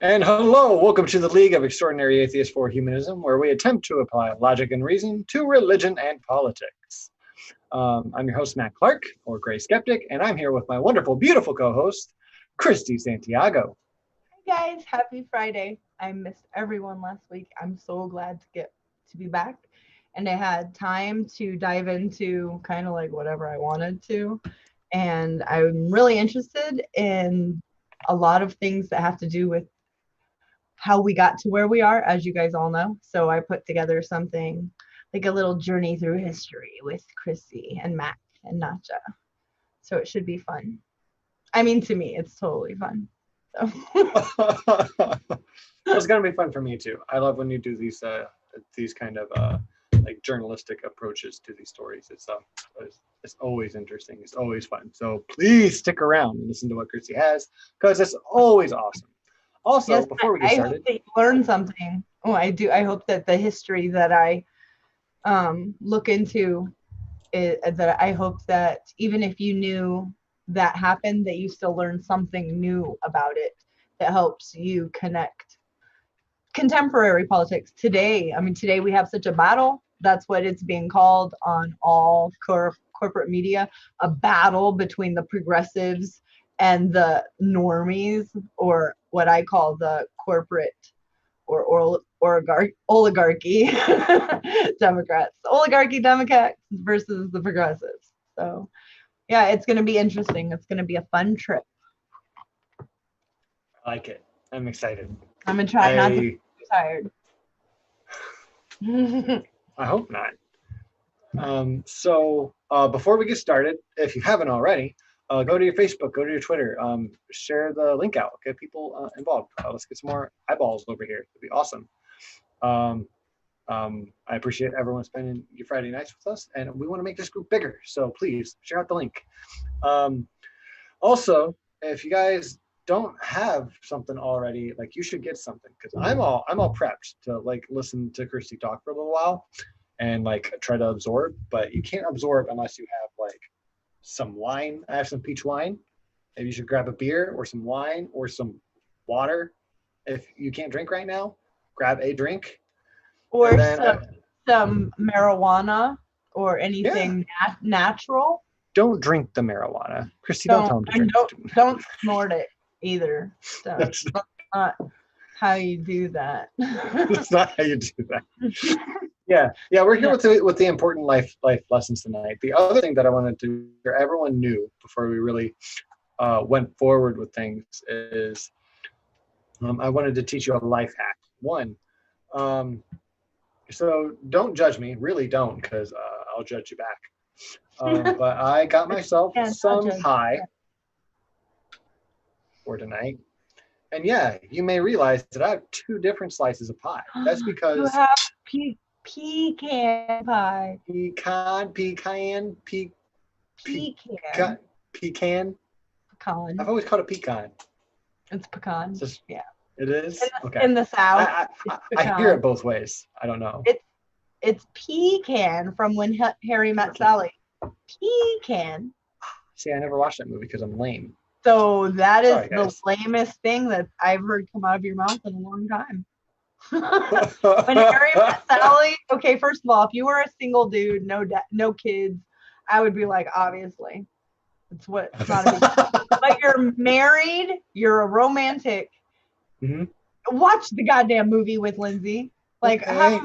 And hello, welcome to the League of Extraordinary Atheists for Humanism, where we attempt to apply logic and reason to religion and politics. I'm your host, Matt Clark, or Gray Skeptic, and I'm here with my wonderful, beautiful co-host, Christy Santiago. Hey guys, happy Friday. I missed everyone last week. I'm so glad to get to be back. And I had time to dive into kind of like whatever I wanted to. And I'm really interested in a lot of things that have to do with how we got to where we are, as you guys all know. So I put together something like a little journey through history with Christy and Mac and Nacha. So it should be fun. I mean, to me, it's totally fun. So. It's gonna be fun for me too. I love when you do these kind of like journalistic approaches to these stories. It's always interesting. It's always fun. So please stick around and listen to what Christy has, because it's always awesome. Also, yes, before we get started, I hope that you learn something. Oh, I do. I hope that the history that I look into, that I hope that even if you knew that happened, that you still learn something new about it that helps you connect contemporary politics today. I mean, today we have such a battle. That's what it's being called on all corporate media, a battle between the progressives and the normies, or what I call the corporate or oligarchy Democrats. Oligarchy Democrats versus the progressives. So yeah, it's going to be interesting. It's going to be a fun trip. I like it. I'm excited. I'm going to try not to be tired. I hope not. So before we get started, if you haven't already, go to your Facebook, go to your Twitter, share the link out, get people involved. Let's get some more eyeballs over here. It'd be awesome. I appreciate everyone spending your Friday nights with us, and we want to make this group bigger. So please share out the link. Also, if you guys don't have something already, like, you should get something, because I'm all prepped to like listen to Christy talk for a little while and like try to absorb, but you can't absorb unless you have like some wine. I have some peach wine. Maybe you should grab a beer or some wine or some water. If you can't drink right now, grab a drink. Or some marijuana or anything natural. Don't drink the marijuana. Christy, don't tell him to drink. Don't snort it either. So that's not how you do that. That's not how you do that. Yeah, we're here with the important life lessons tonight. The other thing that I wanted to hear everyone knew before we really went forward with things is I wanted to teach you a life hack. One, so don't judge me, really don't, because I'll judge you back. But I got myself some pie for tonight. And yeah, you may realize that I have two different slices of pie. That's because you have pecan pie. Pecan. Pecan. I've always called it pecan. It's pecan. Yeah. It is? Okay. In the South. I hear it both ways. I don't know. It's pecan from When Harry Met Sally. Pecan. See, I never watched that movie because I'm lame. So that is the lamest thing that I've heard come out of your mouth in a long time. When Harry Met Sally, okay, first of all, if you were a single dude, no kids, I would be like, obviously. It's not a big deal. But you're married, you're a romantic. Mm-hmm. Watch the goddamn movie with Lindsay. Like, have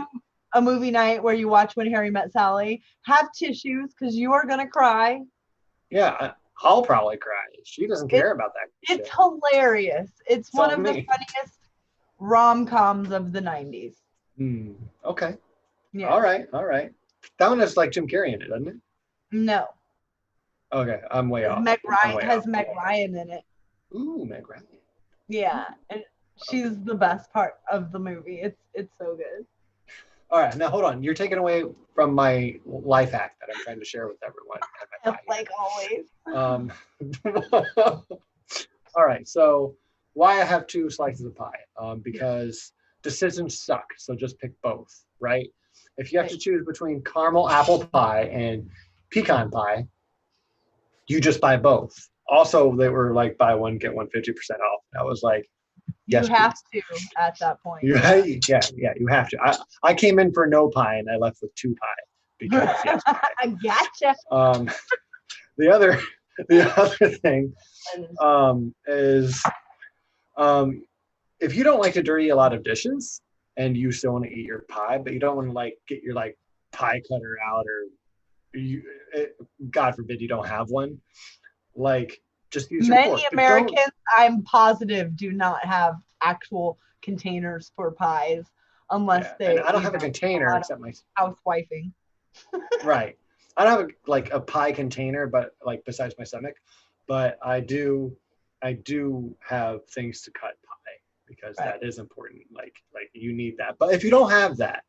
a movie night where you watch When Harry Met Sally. Have tissues, because you are going to cry. Yeah, I'll probably cry. She doesn't care about that. It's hilarious. It's one of the funniest rom-coms of the 90s. Okay. Yeah. All right. That one has like Jim Carrey in it, doesn't it? No. Okay, I'm way off. Meg Ryan in it. Ooh, Meg Ryan. Yeah, and she's the best part of the movie. It's so good. All right, now hold on. You're taking away from my life hack that I'm trying to share with everyone. Like always. All right, so why I have two slices of pie? Because decisions suck, so just pick both, right? If you have to choose between caramel apple pie and pecan pie, you just buy both. Also, they were like buy one, get one 50% off. I was like, You Yes, have please. to at that point. You have to. I came in for no pie and I left with 2 pie because yes. I gotcha. The other thing is if you don't like to dirty a lot of dishes and you still want to eat your pie, but you don't want to like get your like pie cutter out, or God forbid you don't have one, like just use your fork. Many Americans, I'm positive, do not have actual containers for pies unless they. And I don't have a container except my housewifing. Right. I don't have like a pie container, but like besides my stomach, but I do have things to cut pie because that is important. Like you need that. But if you don't have that,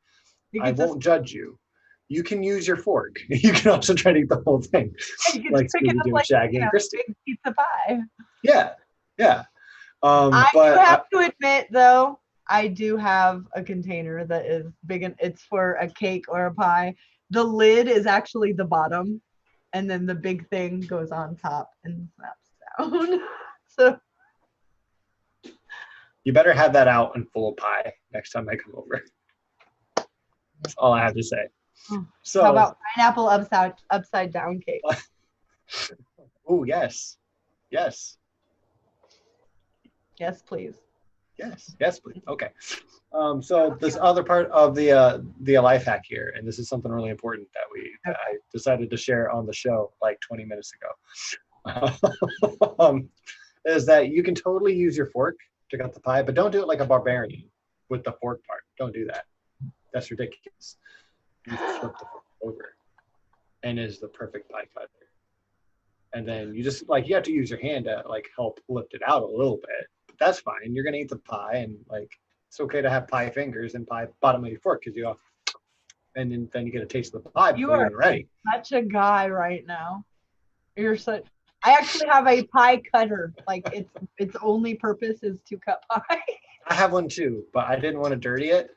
I won't judge you. You can use your fork. You can also try to eat the whole thing. You can like pick it up like Shaggy and Christy. Big pizza pie. Yeah. I do have to admit though, I do have a container that is big and it's for a cake or a pie. The lid is actually the bottom, and then the big thing goes on top and snaps down. So you better have that out and full of pie next time I come over. That's all I have to say. So how about pineapple upside down cake? Oh yes. Yes, please. Yes, please. Okay. So this other part of the life hack here, and this is something really important that I decided to share on the show like 20 minutes ago, is that you can totally use your fork to cut the pie, but don't do it like a barbarian with the fork part. Don't do that. That's ridiculous. You flip the fork over, and it is the perfect pie cutter. And then you just like you have to use your hand to like help lift it out a little bit. But that's fine. You're gonna eat the pie, and like it's okay to have pie fingers and pie bottom of your fork because you go, and then you get a taste of the pie before you're ready. Such a guy right now. You're such. I actually have a pie cutter. Like its only purpose is to cut pie. I have one too, but I didn't want to dirty it.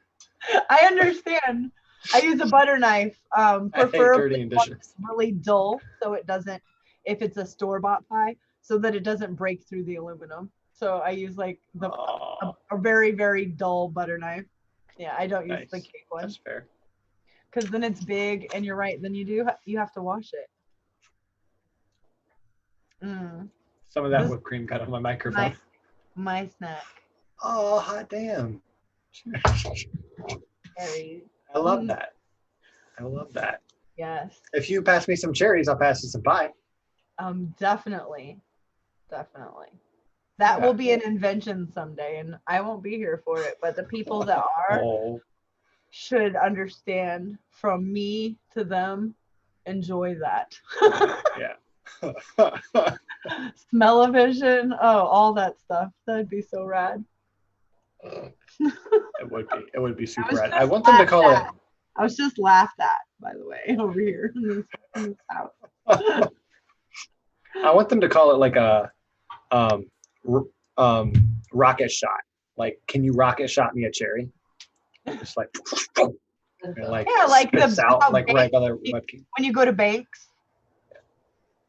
I understand. I use a butter knife. Preferably one that's really dull, so it doesn't. If it's a store-bought pie, so that it doesn't break through the aluminum. So I use like a very, very dull butter knife. Yeah, I don't use the cake one. That's fair. Because then it's big, and you're right. Then you have to wash it. Some of that whipped cream got on my microphone. My snack. Oh, hot damn. Cherries. I love that. I love that. Yes. If you pass me some cherries, I'll pass you some pie. Definitely. That will be an invention someday, and I won't be here for it. But the people that are should understand, from me to them, enjoy that. Yeah. Smell-o-vision, all that stuff. That'd be so rad. It would be super rad. I want them to call it. I was just laughed at, by the way, over here in this house. I want them to call it like a rocket shot. Like, can you rocket shot me a cherry? Just like, like out like regular webcam. When you go to banks.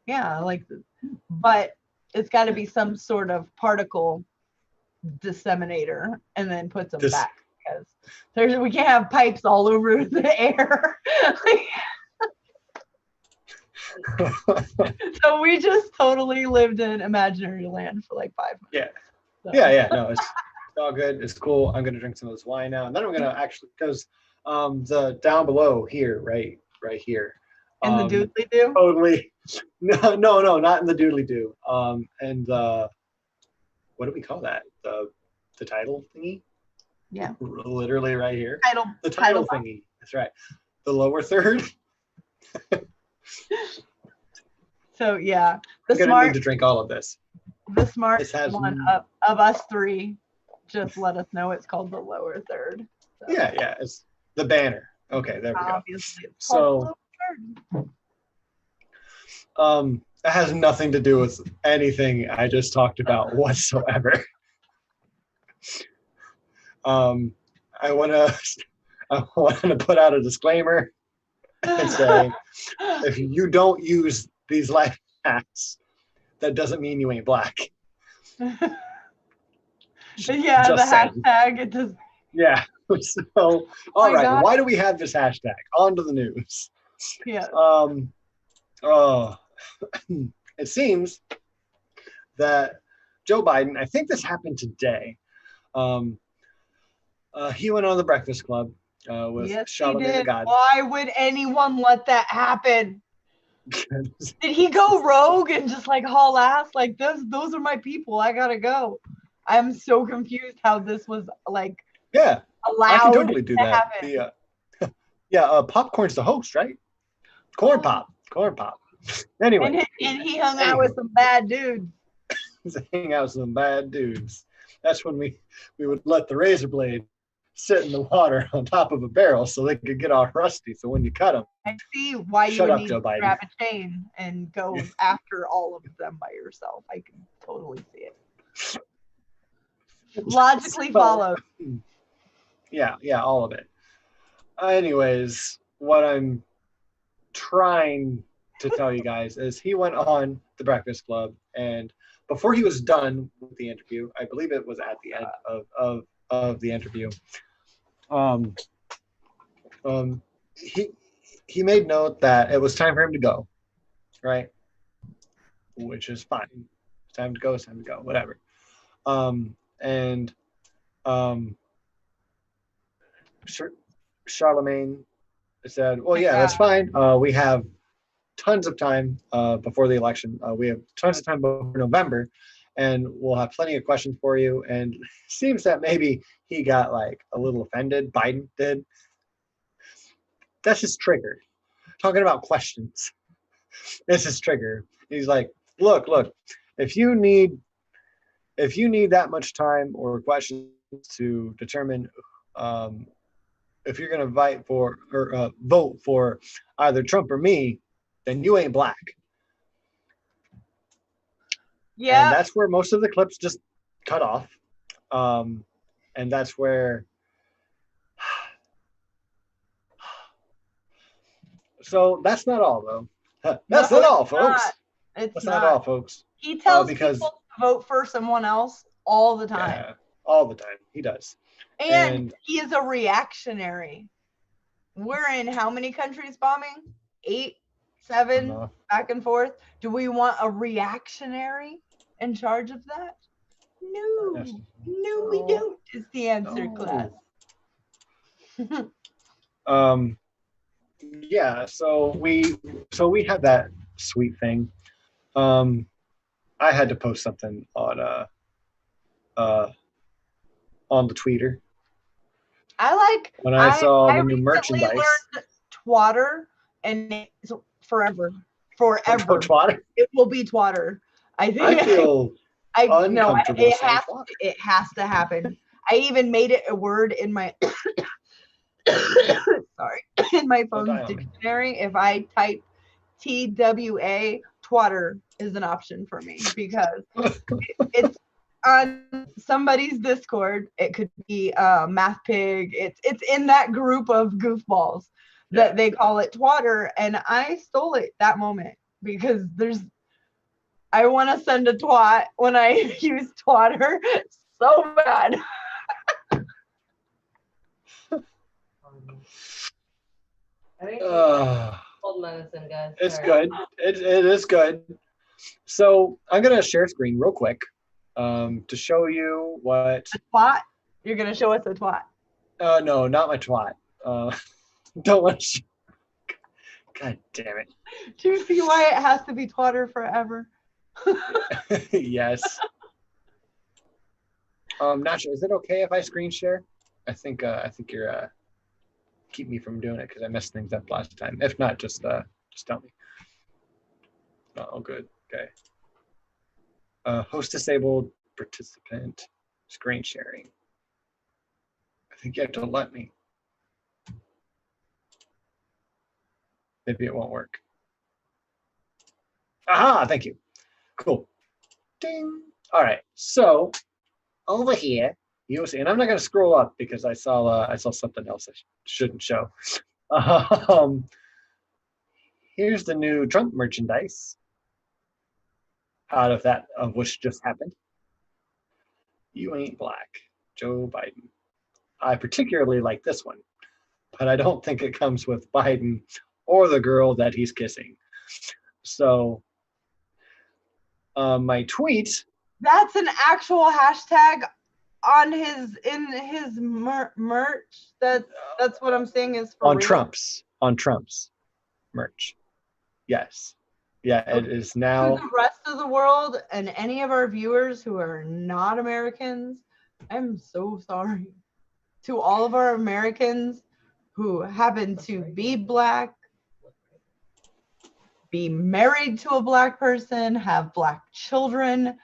Yeah, but it's got to be some sort of particle disseminator, and then puts them back, because we can't have pipes all over the air. So we just totally lived in imaginary land for like 5 minutes. Yeah. No, it's all good. It's cool. I'm gonna drink some of this wine now, and then I'm gonna actually, because the down below here, right here. In the doodly doo? Totally. No, not in the doodly doo. And what do we call that? The title thingy? Yeah. Literally right here. The title thingy. That's right. The lower third. So yeah, I'm gonna need to drink all of this. The smart one of us three just let us know it's called the lower third. So. Yeah, it's the banner. Okay, there we go. Obviously, it's so it has nothing to do with anything I just talked about whatsoever. I want to put out a disclaimer and say, if you don't use these life hacks, that doesn't mean you ain't black. Yeah, Just the saying. hashtag. It just. Yeah. So, all right. God. Why do we have this hashtag? On to the news. Yeah. Oh, it seems that Joe Biden, I think this happened today. Um, he went on the Breakfast Club with Yes, he Charlamagne the did. God. Why would anyone let that happen? Did he go rogue and just like haul ass? Like those are my people. I gotta go. I'm so confused how this was like Yeah, allowed I can totally do to that. happen. Popcorn's the host, right? Corn pop. Anyway, And he hung out with some bad dudes. he's hanging out with some bad dudes. That's when we would let the razor blade sit in the water on top of a barrel so they could get all rusty. So when you cut them, I see why you shut would up, need Joe to Biden. grab a chain and go after all of them by yourself. I can totally see it. Logically followed. Yeah, all of it. Anyways, what I'm trying to tell you guys is he went on the Breakfast Club, and before he was done with the interview, I believe it was at the end of the interview, he made note that it was time for him to go, right? Which is fine. It's time to go. It's time to go. Whatever. Charlamagne said, "Well, yeah, that's fine. We have tons of time before the election. We have tons of time before November, and we'll have plenty of questions for you." And it seems that maybe he got like a little offended. Biden did. That's his trigger. Talking about questions. That's his trigger. He's like, look, if you need that much time or questions to determine if you're going to vote for either Trump or me, then you ain't black. Yeah. And that's where most of the clips just cut off. And that's where. So that's not all, though. That's not all, folks. It's not all, folks. He tells people to vote for someone else all the time. Yeah, all the time. He does. And he is a reactionary. We're in how many countries bombing? 8, 7, back and forth. Do we want a reactionary in charge of that? No, we don't. Is the answer, class. Yeah. So we had that sweet thing. I had to post something on the Twitter. When I saw the new merchandise. Learned twatter, and it's forever. Twatter? It will be twatter. I think. I feel uncomfortable. It has to happen. I even made it a word in my in my phone's dictionary. If I type TWA, twatter is an option for me because it's on somebody's Discord. It could be Math Pig. It's in that group of goofballs that they call it twatter, and I stole it that moment because I want to send a twat when I use twatter so bad. Cold medicine, guys. It's good. It is good. So I'm gonna share screen real quick to show you what. A twat? You're gonna show us a twat? No, not my twat. Don't want to. God damn it. Do you see why it has to be twatter forever? Yes. Nacho, is it okay if I screen share? I think you're keep me from doing it because I messed things up last time. If not, just tell me. Oh, good. Okay. Host disabled, participant, screen sharing. I think you have to let me. Maybe it won't work. Aha, thank you. Cool. Ding. All right. So over here, you'll see, and I'm not going to scroll up because I saw something else I shouldn't show. Here's the new Trump merchandise. Out of which just happened. You ain't black, Joe Biden. I particularly like this one, but I don't think it comes with Biden or the girl that he's kissing. So my tweet. That's an actual hashtag on his merch. That's what I'm saying is for on real. Trump's merch. Yes. Yeah, it is now. To the rest of the world and any of our viewers who are not Americans, I'm so sorry. To all of our Americans who happen to be black, be married to a black person, have black children,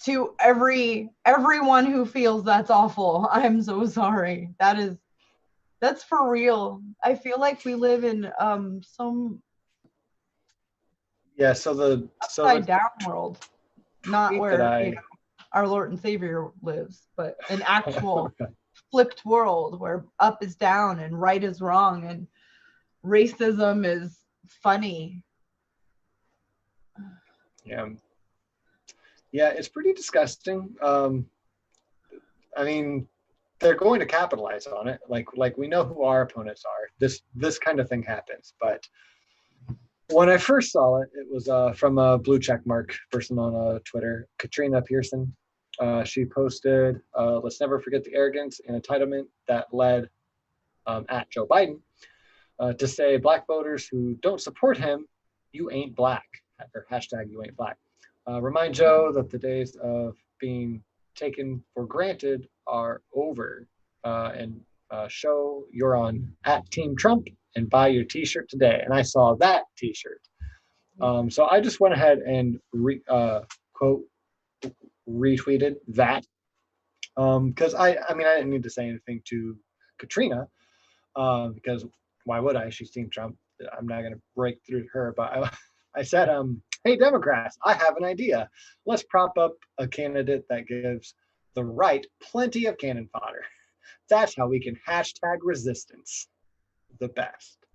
to everyone who feels that's awful, I'm so sorry. That's for real. I feel like we live in some upside down world, not where our Lord and Savior lives, but an actual flipped world where up is down and right is wrong and racism is funny. Yeah, it's pretty disgusting. I mean, they're going to capitalize on it. Like we know who our opponents are. This kind of thing happens. But when I first saw it, it was from a blue check mark person on Twitter, Katrina Pearson. She posted, "Let's never forget the arrogance and entitlement that led at Joe Biden to say black voters who don't support him, you ain't black," or hashtag you ain't black. Remind Joe that the days of being taken for granted are over, and show you're on at Team Trump and buy your t-shirt today. And I saw that t-shirt. So I just went ahead and quote retweeted that because I didn't need to say anything to Katrina because why would I? She's Team Trump. I'm not going to break through her, but I said, hey, Democrats, I have an idea. Let's prop up a candidate that gives the right plenty of cannon fodder. That's how we can hashtag resistance the best.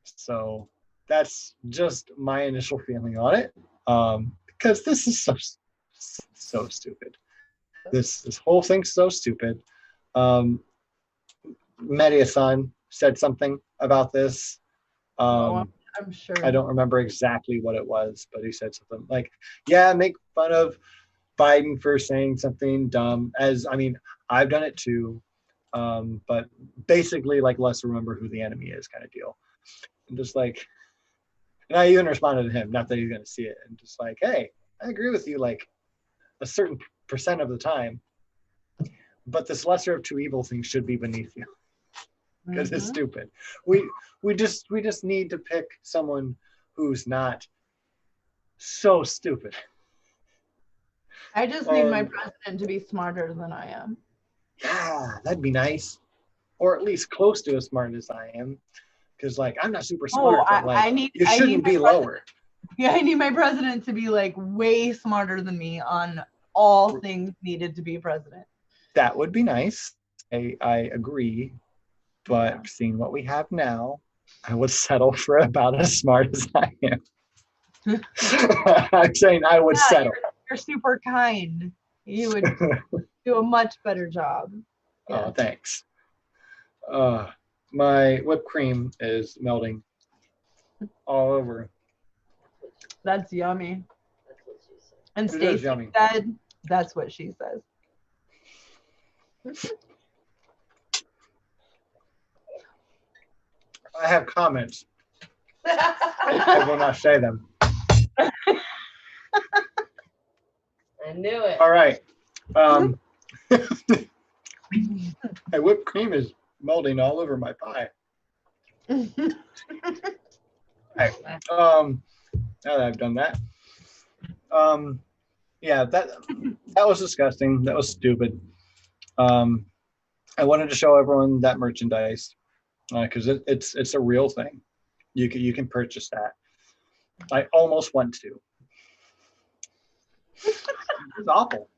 So that's just my initial feeling on it, because this is so stupid. This whole thing's so stupid. Mediathon said something about this. I'm sure. I don't remember exactly what it was, but he said something like, yeah, make fun of Biden for saying something dumb. I've done it too. But basically, like, let's remember who the enemy is kind of deal. And just like, and I even responded to him, not that he's going to see it, and just like, hey, I agree with you like a certain percent of the time, but this lesser of two evil thing should be beneath you. Because it's stupid. We just need to pick someone who's not so stupid. I just need my president to be smarter than I am. Yeah, that'd be nice. Or at least close to as smart as I am. Because like I'm not super smart, but like you shouldn't be lower. Yeah, I need my president to be like way smarter than me on all things needed to be president. That would be nice. I agree. But seeing what we have now, I would settle for about as smart as I am. I'm saying I would settle. You're super kind. You would do a much better job. Yeah. Oh, thanks. My whipped cream is melting all over. That's yummy. And It is Stacey yummy. said, that's what she says. I have comments. I will not say them. I knew it. All right. My whipped cream is melting all over my pie. Right. Now that I've done that, yeah, that was disgusting. That was stupid. I wanted to show everyone that merchandise because it's a real thing. You can purchase that. I almost went to. It's awful.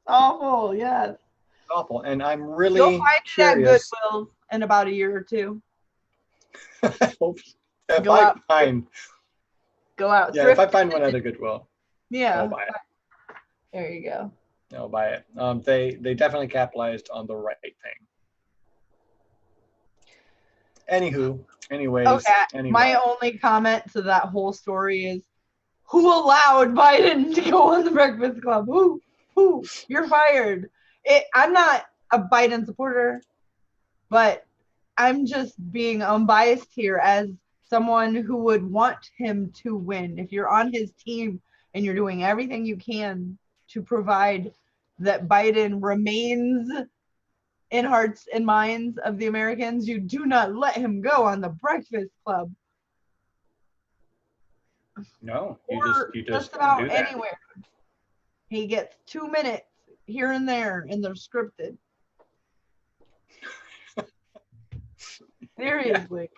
Awful, yes. It's awful, and I'm really You'll find curious. it at Goodwill in about a year or two. I hope Go out. Yeah, if I find one at a Goodwill, yeah. I'll buy it. There you go. I'll buy it. They definitely capitalized on the right thing. Anyways. Okay. My only comment to that whole story is, who allowed Biden to go on the Breakfast Club? Who? You're fired. I'm not a Biden supporter, but I'm just being unbiased here as someone who would want him to win. If you're on his team and you're doing everything you can to provide that Biden remains in hearts and minds of the Americans, you do not let him go on the Breakfast Club. No, you just just about do that. anywhere. He gets 2 minutes here and there, and they're scripted. Seriously.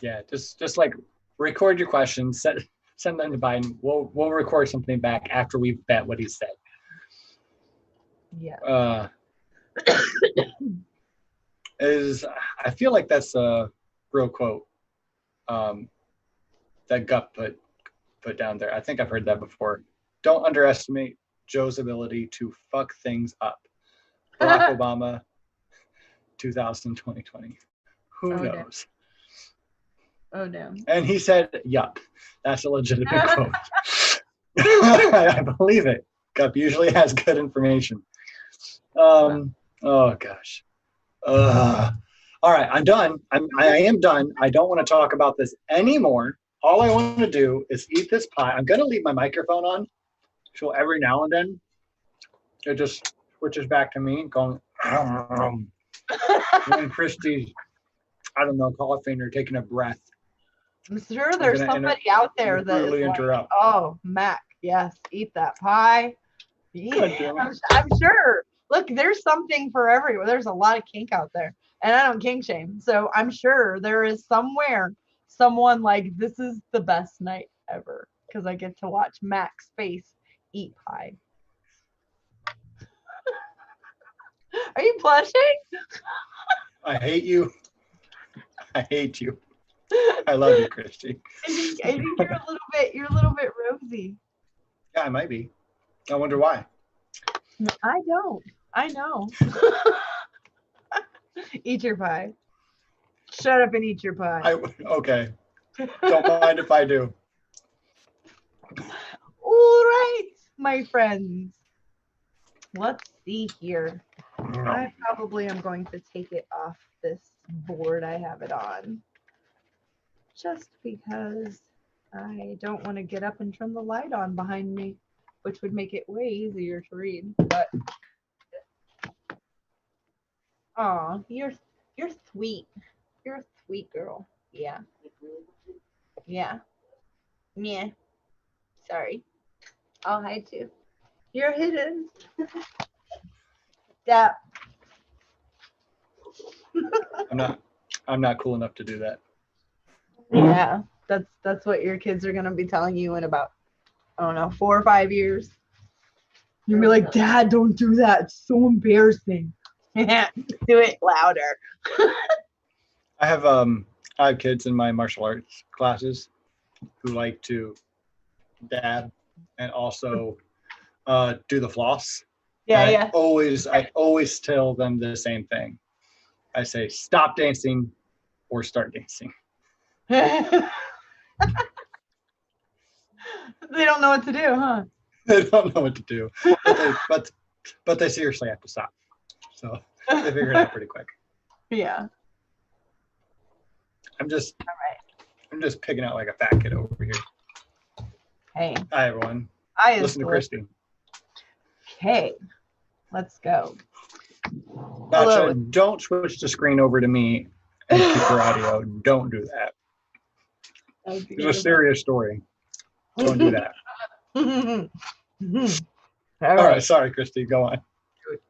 Yeah, just like record your questions, send them to Biden. We'll record something back after we've bet what he said. Yeah. I feel like that's a real quote that Gup put down there. I think I've heard that before. Don't underestimate Joe's ability to fuck things up. Barack Obama, 2020. Who knows? Oh no. And he said, yup. That's a legitimate quote. I believe it. Gup usually has good information. Oh gosh. All right, I'm done. I am done. I don't want to talk about this anymore. All I want to do is eat this pie. I'm gonna leave my microphone on, so every now and then it just switches back to me going. When Christy's, I don't know, coughing or taking a breath. I'm sure there's somebody out there that is like, oh, Mac, yes, eat that pie. Yeah, I'm sure. Look, there's something for everyone. There's a lot of kink out there, and I don't kink shame. So I'm sure there is somewhere someone like, this is the best night ever because I get to watch Mac's face eat pie. Are you blushing? I hate you. I hate you. I love you, Christy. I think you're a little bit rosy. Yeah, I might be. I wonder why. I don't. I know. Eat your pie. Shut up and eat your pie. Okay. Don't mind if I do. All right, my friends. Let's see here. I probably am going to take it off this board I have it on. Just because I don't want to get up and turn the light on behind me, which would make it way easier to read. But oh, you're sweet. You're a sweet girl. Yeah. Yeah. Yeah. Sorry. I'll hide you. You're hidden. Yeah. I'm not cool enough to do that. Yeah. That's what your kids are gonna be telling you in about, I don't know, 4 or 5 years. You'll be like, Dad, don't do that. It's so embarrassing. Do it louder. I have kids in my martial arts classes who like to dab and also do the floss. Yeah, and yeah. I always tell them the same thing. I say, stop dancing or start dancing. They don't know what to do, huh? They don't know what to do, but they seriously have to stop. So they figure it out pretty quick. Yeah. I'm just picking out like a fat kid over here. Hey. Hi everyone. Listen to Christy. Okay, let's go. Gotcha. Don't switch the screen over to me and keep your audio. Don't do that. It's a serious story. Don't do that. All right. Sorry, Christy. Go on.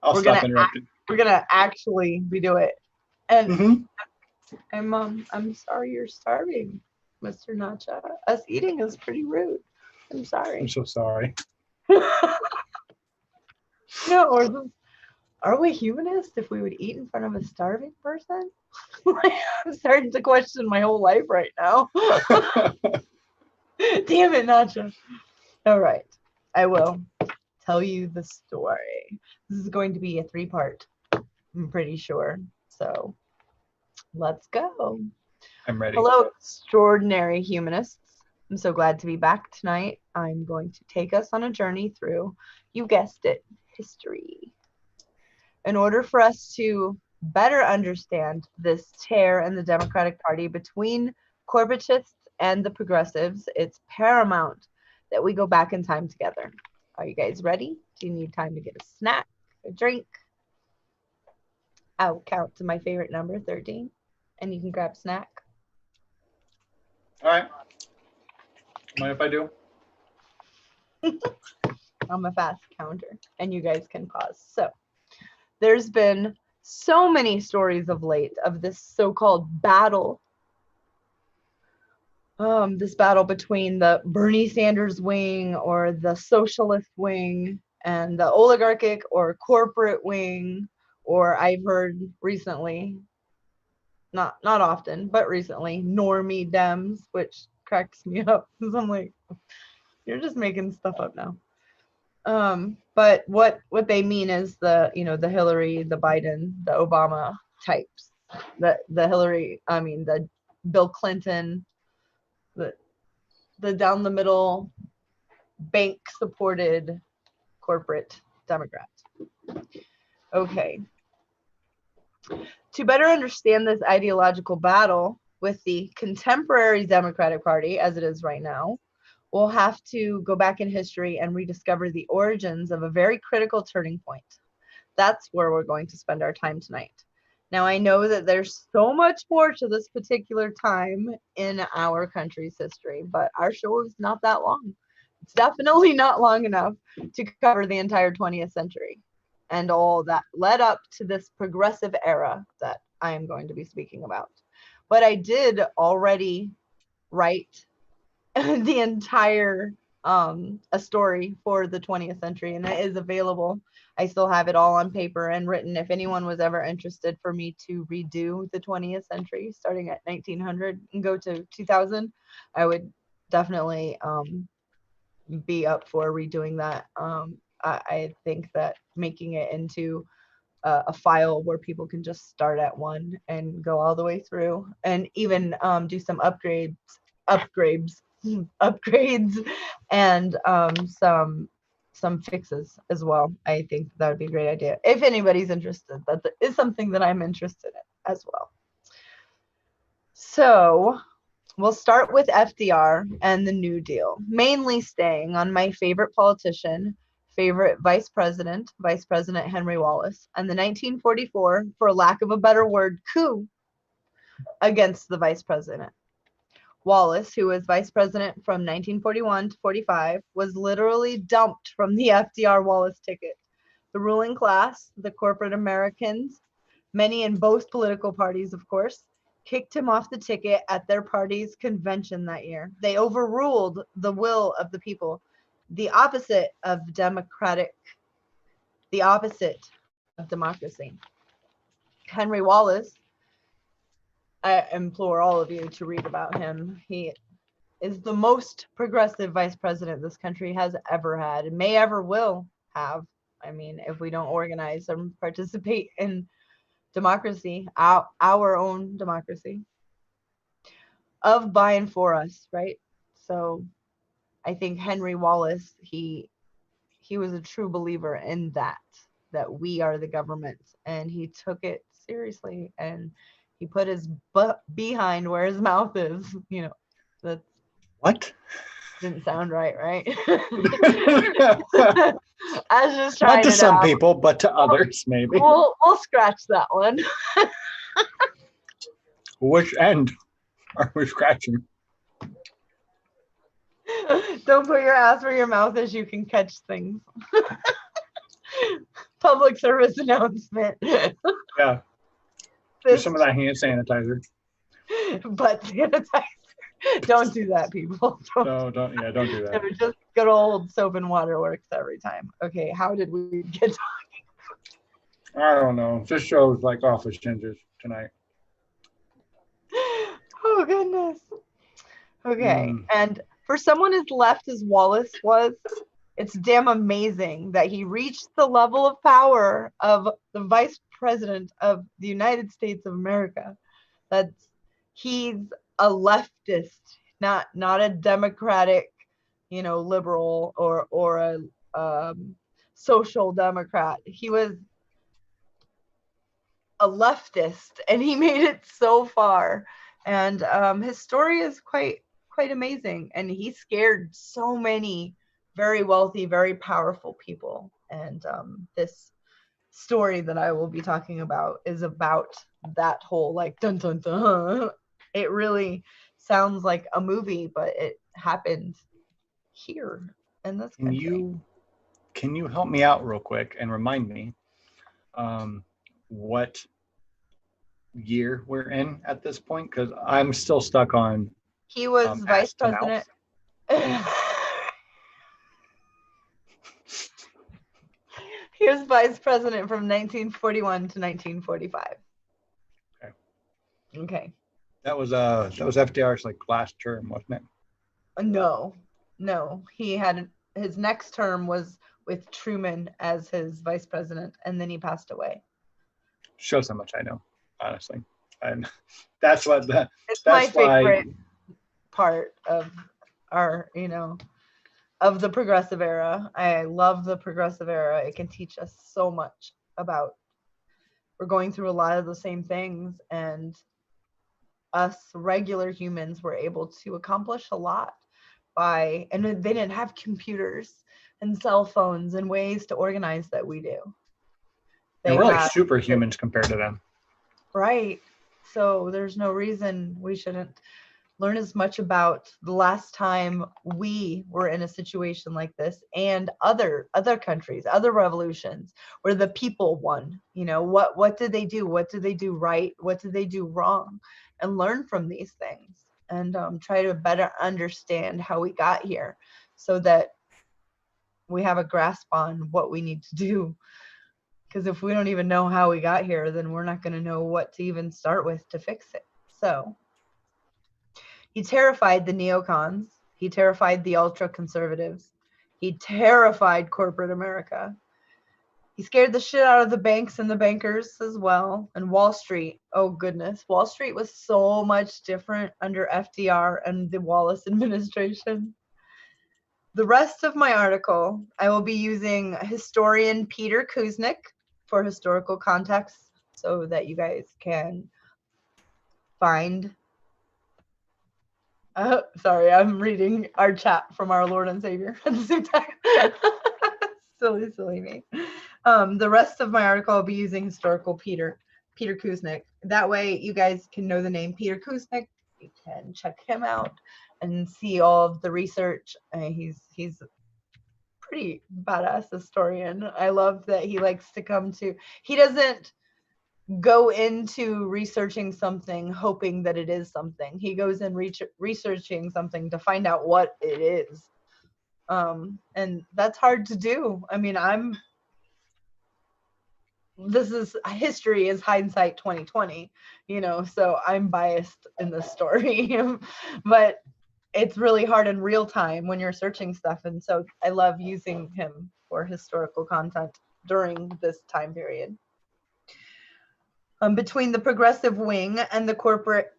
I'll stop interrupting. We're gonna actually do it. And I'm sorry you're starving, Mr. Nacha. Us eating is pretty rude. I'm sorry. I'm so sorry. No, are we humanist if we would eat in front of a starving person? I'm starting to question my whole life right now. Damn it, Nacha. All right, I will tell you the story. This is going to be a 3-part, I'm pretty sure. So let's go. I'm ready. Hello, extraordinary humanists. I'm so glad to be back tonight. I'm going to take us on a journey through, you guessed it, history. In order for us to better understand this tear in the Democratic Party between corporatists and the progressives, it's paramount that we go back in time together. Are you guys ready? Do you need time to get a snack, a drink? I'll count to my favorite number, 13, and you can grab a snack. All right. Mind if I do? I'm a fast counter, and you guys can pause. So, there's been so many stories of late of this so-called battle. This battle between the Bernie Sanders wing or the socialist wing and the oligarchic or corporate wing, or I've heard recently, not often, but recently, normie Dems, which cracks me up because I'm like, you're just making stuff up now. But what they mean is the Hillary, the Biden, the Obama types, the Bill Clinton, the down the middle, bank supported corporate Democrats. Okay. To better understand this ideological battle with the contemporary Democratic Party as it is right now, we'll have to go back in history and rediscover the origins of a very critical turning point. That's where we're going to spend our time tonight. Now, I know that there's so much more to this particular time in our country's history, but our show is not that long. It's definitely not long enough to cover the entire 20th century and all that led up to this progressive era that I am going to be speaking about. But I did already write the entire a story for the 20th century, and it is available. I still have it all on paper and written. If anyone was ever interested for me to redo the 20th century starting at 1900 and go to 2000, I would definitely be up for redoing that. I think that making it into a file where people can just start at one and go all the way through, and even do some upgrades and some fixes as well. I think that would be a great idea if anybody's interested. That is something that I'm interested in as well. So we'll start with FDR and the New Deal, mainly staying on my favorite politician, favorite vice president Henry Wallace, and the 1944, for lack of a better word, coup against the vice president. Wallace, who was vice president from 1941 to 45, was literally dumped from the FDR-Wallace ticket. The ruling class, the corporate Americans, many in both political parties, of course, kicked him off the ticket at their party's convention that year. They overruled the will of the people, the opposite of democracy. Henry Wallace, I implore all of you to read about him. He is the most progressive vice president this country has ever had and may ever will have. I mean, if we don't organize and participate in democracy, our own democracy, of, by, and for us, right? So I think Henry Wallace, he was a true believer in that we are the government, and he took it seriously, and he put his butt behind where his mouth is. That what didn't sound right? I was just trying. Not to some people, but to others, maybe. We'll scratch that one. Which end are we scratching? Don't put your ass where your mouth is. You can catch things. Public service announcement. Yeah. Do some of that hand sanitizer. Butt sanitizer. Don't do that, people. Don't do that. Just good old soap and water works every time. Okay, how did we get talking? I don't know. This show's like office gingers tonight. Oh, goodness. Okay, and for someone as left as Wallace was, It's damn amazing that he reached the level of power of the vice president of the United States of America. That's he's a leftist, not a democratic, liberal or a social democrat. He was a leftist, and he made it so far. And his story is quite amazing. And he scared so many very wealthy, very powerful people. And this story that I will be talking about is about that whole like dun dun dun. It really sounds like a movie, but it happened here in this country. Can you help me out real quick and remind me what year we're in at this point? Because I'm still stuck on He was vice president. He was vice president from 1941 to 1945. Okay. That was FDR's like last term, wasn't it? No. He had his next term was with Truman as his vice president, and then he passed away. Shows how much I know, honestly. And that's what it's my favorite part of our, of the progressive era. I love the progressive era. It can teach us so much about, we're going through a lot of the same things, and us regular humans were able to accomplish a lot and they didn't have computers and cell phones and ways to organize that we do. And we're like superhumans compared to them. Right. So there's no reason we shouldn't learn as much about the last time we were in a situation like this, and other countries, other revolutions where the people won. What did they do? What did they do right? What did they do wrong? And learn from these things, and try to better understand how we got here, so that we have a grasp on what we need to do. Because if we don't even know how we got here, then we're not going to know what to even start with to fix it. So he terrified the neocons. He terrified the ultra conservatives. He terrified corporate America. He scared the shit out of the banks and the bankers as well. And Wall Street, oh goodness. Wall Street was so much different under FDR and the Wallace administration. The rest of my article, I will be using historian Peter Kuznick for historical context, so that you guys can find. Sorry, I'm reading our chat from our Lord and Savior at the same time. silly me. The rest of my article, I'll be using historical Peter Kuznick. That way you guys can know the name Peter Kuznick. You can check him out and see all of the research. He's pretty badass historian. I love that he likes to he doesn't go into researching something hoping that it is something. He goes in researching something to find out what it is. And that's hard to do. I mean, history is hindsight 2020, so I'm biased in this story. But it's really hard in real time when you're searching stuff. And so I love using him for historical content during this time period. Between the progressive wing and the corporate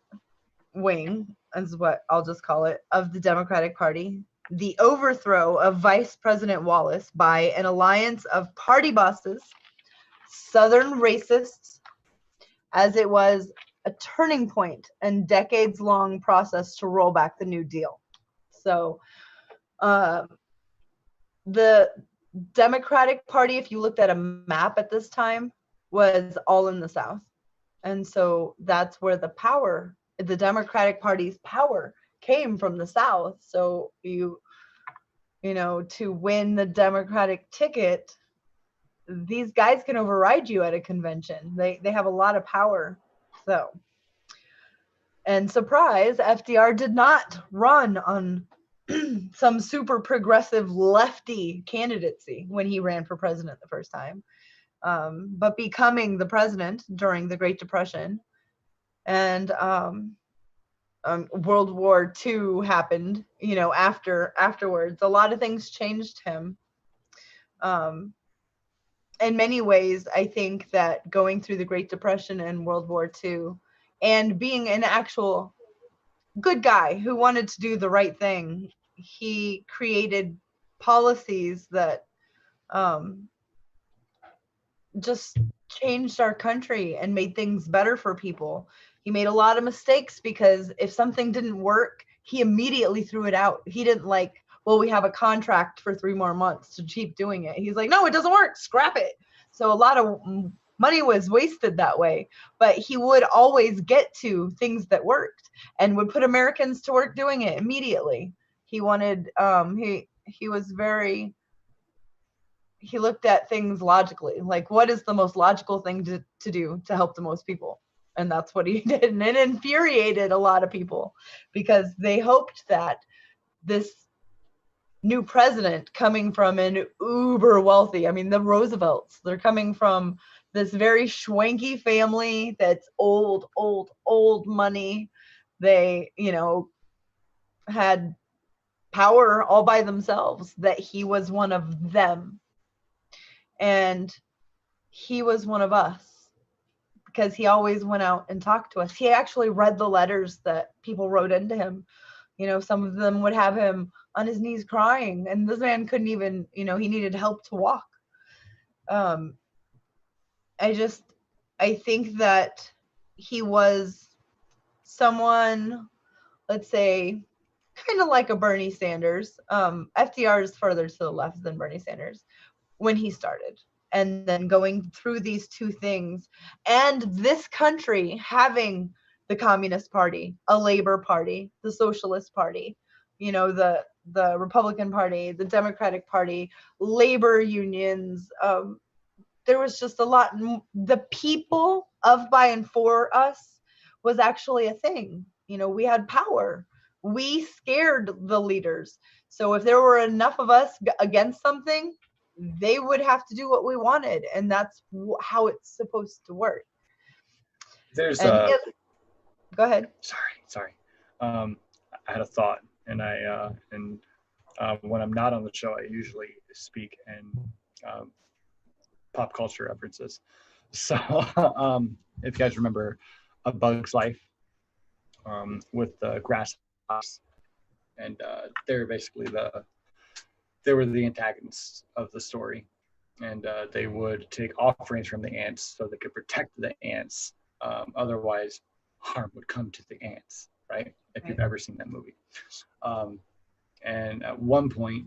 wing, is what I'll just call it, of the Democratic Party, the overthrow of Vice President Wallace by an alliance of party bosses, Southern racists, as it was a turning point and decades-long process to roll back the New Deal. So the Democratic Party, if you looked at a map at this time, was all in the South. And so that's where the Democratic Party's power came from, the South. So to win the Democratic ticket, these guys can override you at a convention. They have a lot of power. So, and surprise, FDR did not run on some super progressive lefty candidacy when he ran for president the first time, but becoming the president during the Great Depression, and World War II happened. Afterwards, a lot of things changed him in many ways, I think that going through the Great Depression and World War II and being an actual good guy who wanted to do the right thing, he created policies that just changed our country and made things better for people. He made a lot of mistakes because if something didn't work, he immediately threw it out. He didn't like, well, we have a contract for 3 more months to keep doing it. He's like, no, it doesn't work. Scrap it. So a lot of money was wasted that way, but he would always get to things that worked and would put Americans to work doing it immediately. He wanted, he was very, he looked at things logically, like what is the most logical thing to do to help the most people? And that's what he did. And it infuriated a lot of people because they hoped that this new president coming from an uber wealthy, I mean, the Roosevelts, they're coming from this very schwanky family that's old money. They, you know, had power all by themselves, that he was one of them. And he was one of us because he always went out and talked to us. He actually read the letters that people wrote into him. You know, some of them would have him on his knees crying, and this man couldn't even, you know, he needed help to walk. I think that he was someone, let's say, kind of like a Bernie Sanders. FDR is further to the left than Bernie Sanders when he started. And then going through these two things, and this country having the Communist Party, a Labor Party, the Socialist Party, you know, the Republican Party, the Democratic Party, labor unions. There was just a lot. The people of, by, and for us was actually a thing. You know, we had power. We scared the leaders. So if there were enough of us against something, they would have to do what we wanted, and that's how it's supposed to work. There's go ahead. Sorry. I had a thought, and when I'm not on the show, I usually speak in pop culture references. So if you guys remember A Bug's Life, with the grasshoppers, and they're basically they were the antagonists of the story, and they would take offerings from the ants so they could protect the ants. Otherwise, harm would come to the ants, right? If you've ever seen that movie. And at one point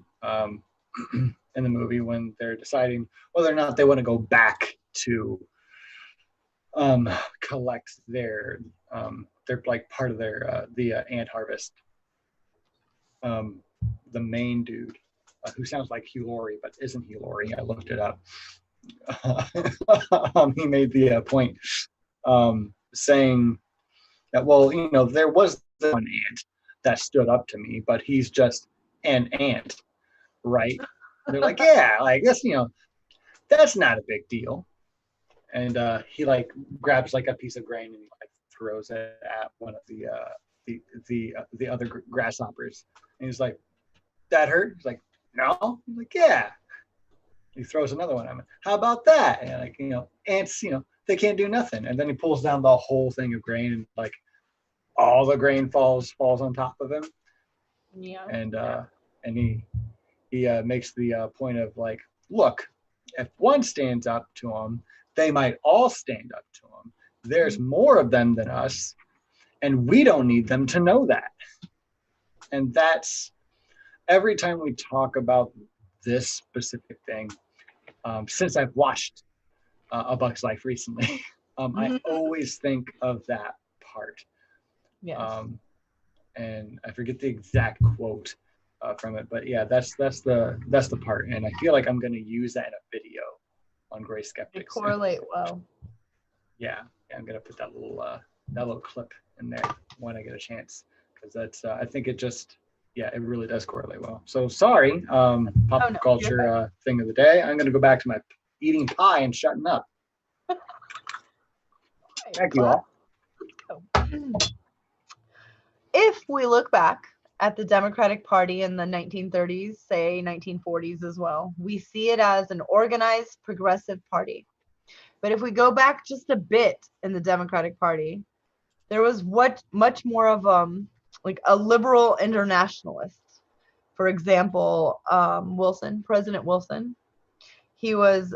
in the movie, when they're deciding whether or not they want to go back to collect their like part of their the ant harvest, the main dude, who sounds like Hugh Laurie but isn't Hugh Laurie, I looked it up. He made the point saying that, well, you know, there was one ant that stood up to me, but he's just an ant, right? And they're like, yeah, I guess, you know, that's not a big deal. And he like grabs like a piece of grain and he like throws it at one of the other grasshoppers, and he's like, that hurt? He's like, no. He's like, yeah. He throws another one at him. How about that? And like, you know, ants, you know, they can't do nothing. And then he pulls down the whole thing of grain, and like all the grain falls on top of him. Yeah. And he makes the point of like, look, if one stands up to him, they might all stand up to him. There's more of them than us, and we don't need them to know that. And that's every time we talk about this specific thing, since I've watched A Bug's Life recently, I always think of that part. Yes. And I forget the exact quote from it, but yeah, that's the part, and I feel like I'm going to use that in a video on Gray Skeptic. They correlate well. Yeah, I'm going to put that little clip in there when I get a chance, because that's I think it just, yeah, it really does correlate well. So sorry, pop culture thing of the day. I'm going to go back to my eating pie and shutting up. Thank you all. If we look back at the Democratic Party in the 1930s, say 1940s as well, we see it as an organized progressive party. But if we go back just a bit in the Democratic Party, there was much more of like a liberal internationalist. For example, President Wilson, he was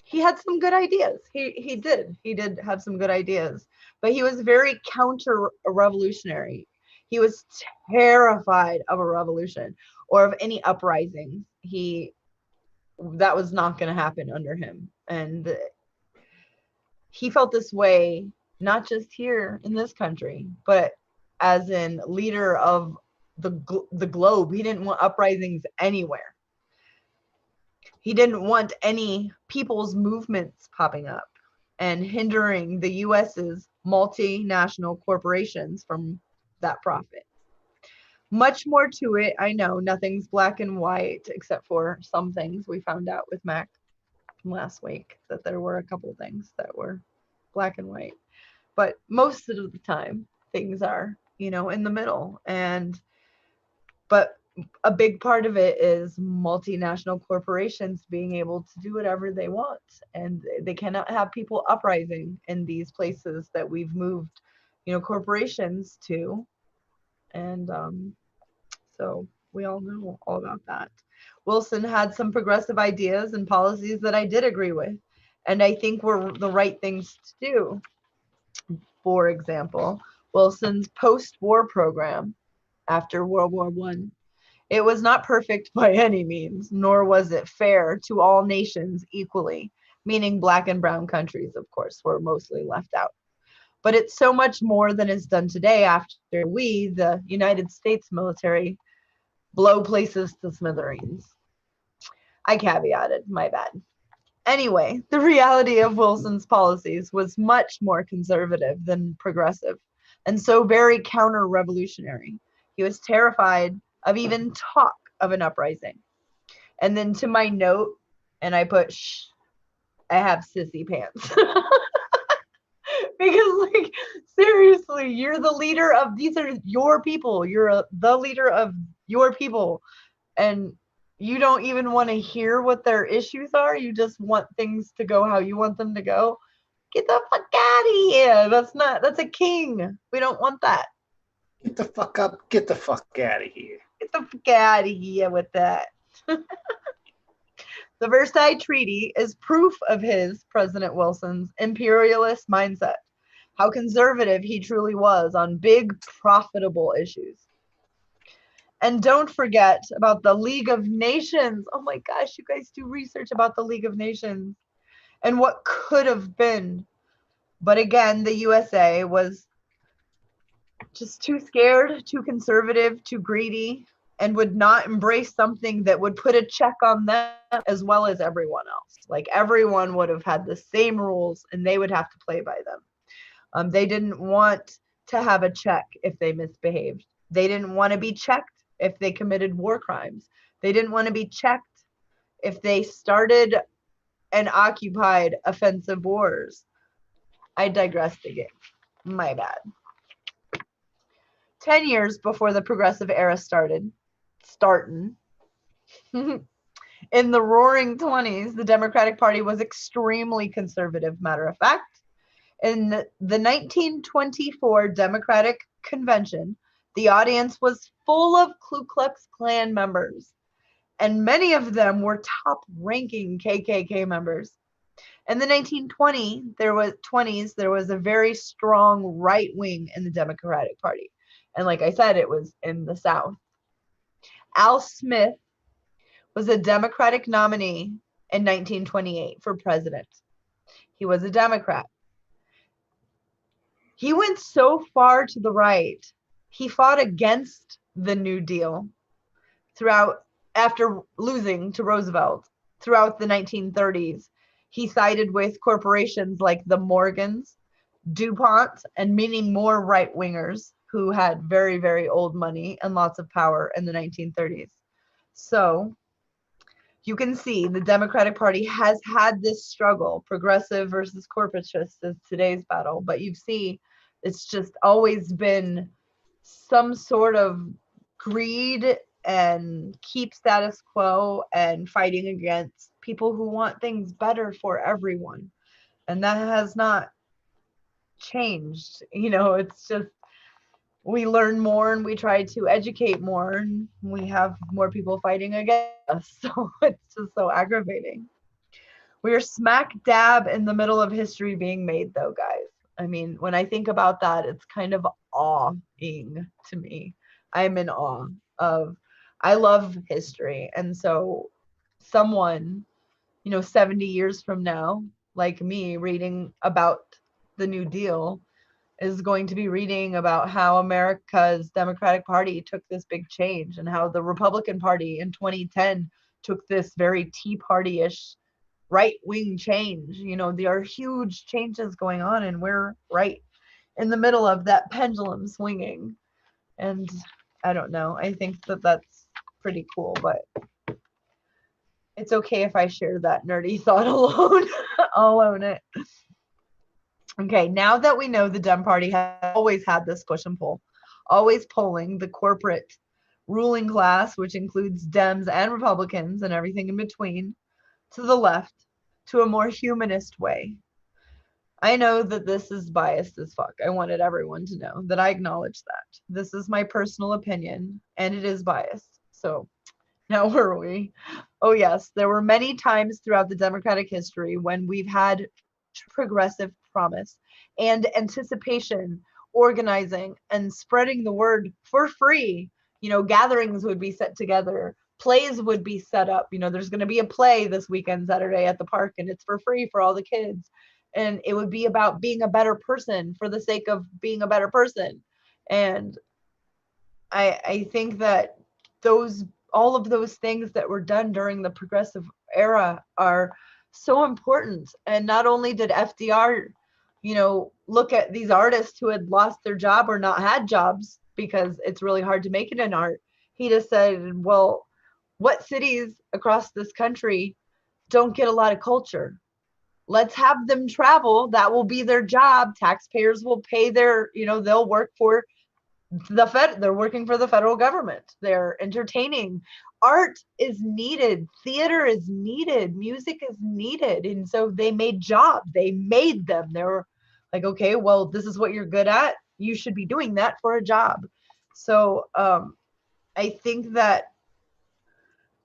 he had some good ideas. He did have some good ideas, but he was very counter-revolutionary. He was terrified of a revolution or of any uprising. That was not going to happen under him, and he felt this way not just here in this country, but as in leader of the globe. He didn't want uprisings anywhere. He didn't want any people's movements popping up and hindering the US's multinational corporations from that profit. Much more to it, I know. Nothing's black and white, except for some things we found out with Mac last week, that there were a couple things that were black and white. But most of the time, things are, in the middle. But a big part of it is multinational corporations being able to do whatever they want, and they cannot have people uprising in these places that we've moved, corporations to. And so we all know all about that. Wilson had some progressive ideas and policies that I did agree with, and I think were the right things to do. For example, Wilson's post-war program after World War I. It was not perfect by any means, nor was it fair to all nations equally, meaning black and brown countries, of course, were mostly left out. But it's so much more than is done today after we, the United States military, blow places to smithereens. I caveated, my bad. Anyway, the reality of Wilson's policies was much more conservative than progressive, and so very counter-revolutionary. He was terrified of even talk of an uprising. And then to my note, and I put, shh, I have sissy pants. Because, like, seriously, you're the leader of, these are your people. You're the leader of your people. And you don't even want to hear what their issues are. You just want things to go how you want them to go. Get the fuck out of here. That's a king. We don't want that. Get the fuck up. Get the fuck out of here. Get the fuck out of here with that. The Versailles Treaty is proof of President Wilson's imperialist mindset, how conservative he truly was on big, profitable issues. And don't forget about the League of Nations. Oh my gosh, you guys do research about the League of Nations and what could have been. But again, the USA was just too scared, too conservative, too greedy, and would not embrace something that would put a check on them as well as everyone else. Like, everyone would have had the same rules and they would have to play by them. They didn't want to have a check if they misbehaved. They didn't want to be checked if they committed war crimes. They didn't want to be checked if they started and occupied offensive wars. I digressed again. My bad. 10 years before the progressive era starting, in the roaring 20s, the Democratic Party was extremely conservative, matter of fact. In the 1924 Democratic Convention, the audience was full of Ku Klux Klan members, and many of them were top-ranking KKK members. In the 1920s, there was a very strong right wing in the Democratic Party. And like I said, it was in the South. Al Smith was a Democratic nominee in 1928 for president. He was a Democrat. He went so far to the right, he fought against the New Deal after losing to Roosevelt throughout the 1930s. He sided with corporations like the Morgans, DuPont, and many more right-wingers who had very, very old money and lots of power in the 1930s. So you can see the Democratic Party has had this struggle, progressive versus corporatist is today's battle, but you see It's just always been some sort of greed and keep status quo and fighting against people who want things better for everyone. And that has not changed. It's just we learn more and we try to educate more and we have more people fighting against us. So it's just so aggravating. We are smack dab in the middle of history being made, though, guys. I mean, when I think about that, it's kind of awing to me. I'm in awe of, I love history. And so someone, 70 years from now, like me, reading about the New Deal is going to be reading about how America's Democratic Party took this big change and how the Republican Party in 2010 took this very Tea Party-ish right-wing change. There are huge changes going on and we're right in the middle of that pendulum swinging. And I don't know. I think that that's pretty cool, but it's okay if I share that nerdy thought alone. I'll own it. Okay, now that we know the Dem Party has always had this push and pull, always polling the corporate ruling class, which includes Dems and Republicans and everything in between, to the left, to a more humanist way. I know that this is biased as fuck. I wanted everyone to know that I acknowledge that. This is my personal opinion, and it is biased. So now where are we? Oh yes, there were many times throughout the Democratic history when we've had progressive promise and anticipation, organizing and spreading the word for free. Gatherings would be set together, plays would be set up. There's going to be a play this weekend, Saturday at the park, and it's for free for all the kids. And it would be about being a better person for the sake of being a better person. And I think that all of those things that were done during the progressive era are so important. And not only did FDR, look at these artists who had lost their job or not had jobs because it's really hard to make it in art. He just said, well, what cities across this country don't get a lot of culture? Let's have them travel. That will be their job. Taxpayers will pay they'll work for they're working for the federal government. They're entertaining. Art is needed. Theater is needed. Music is needed. And so they made jobs. They made them. They were like, okay, well, this is what you're good at. You should be doing that for a job. So I think that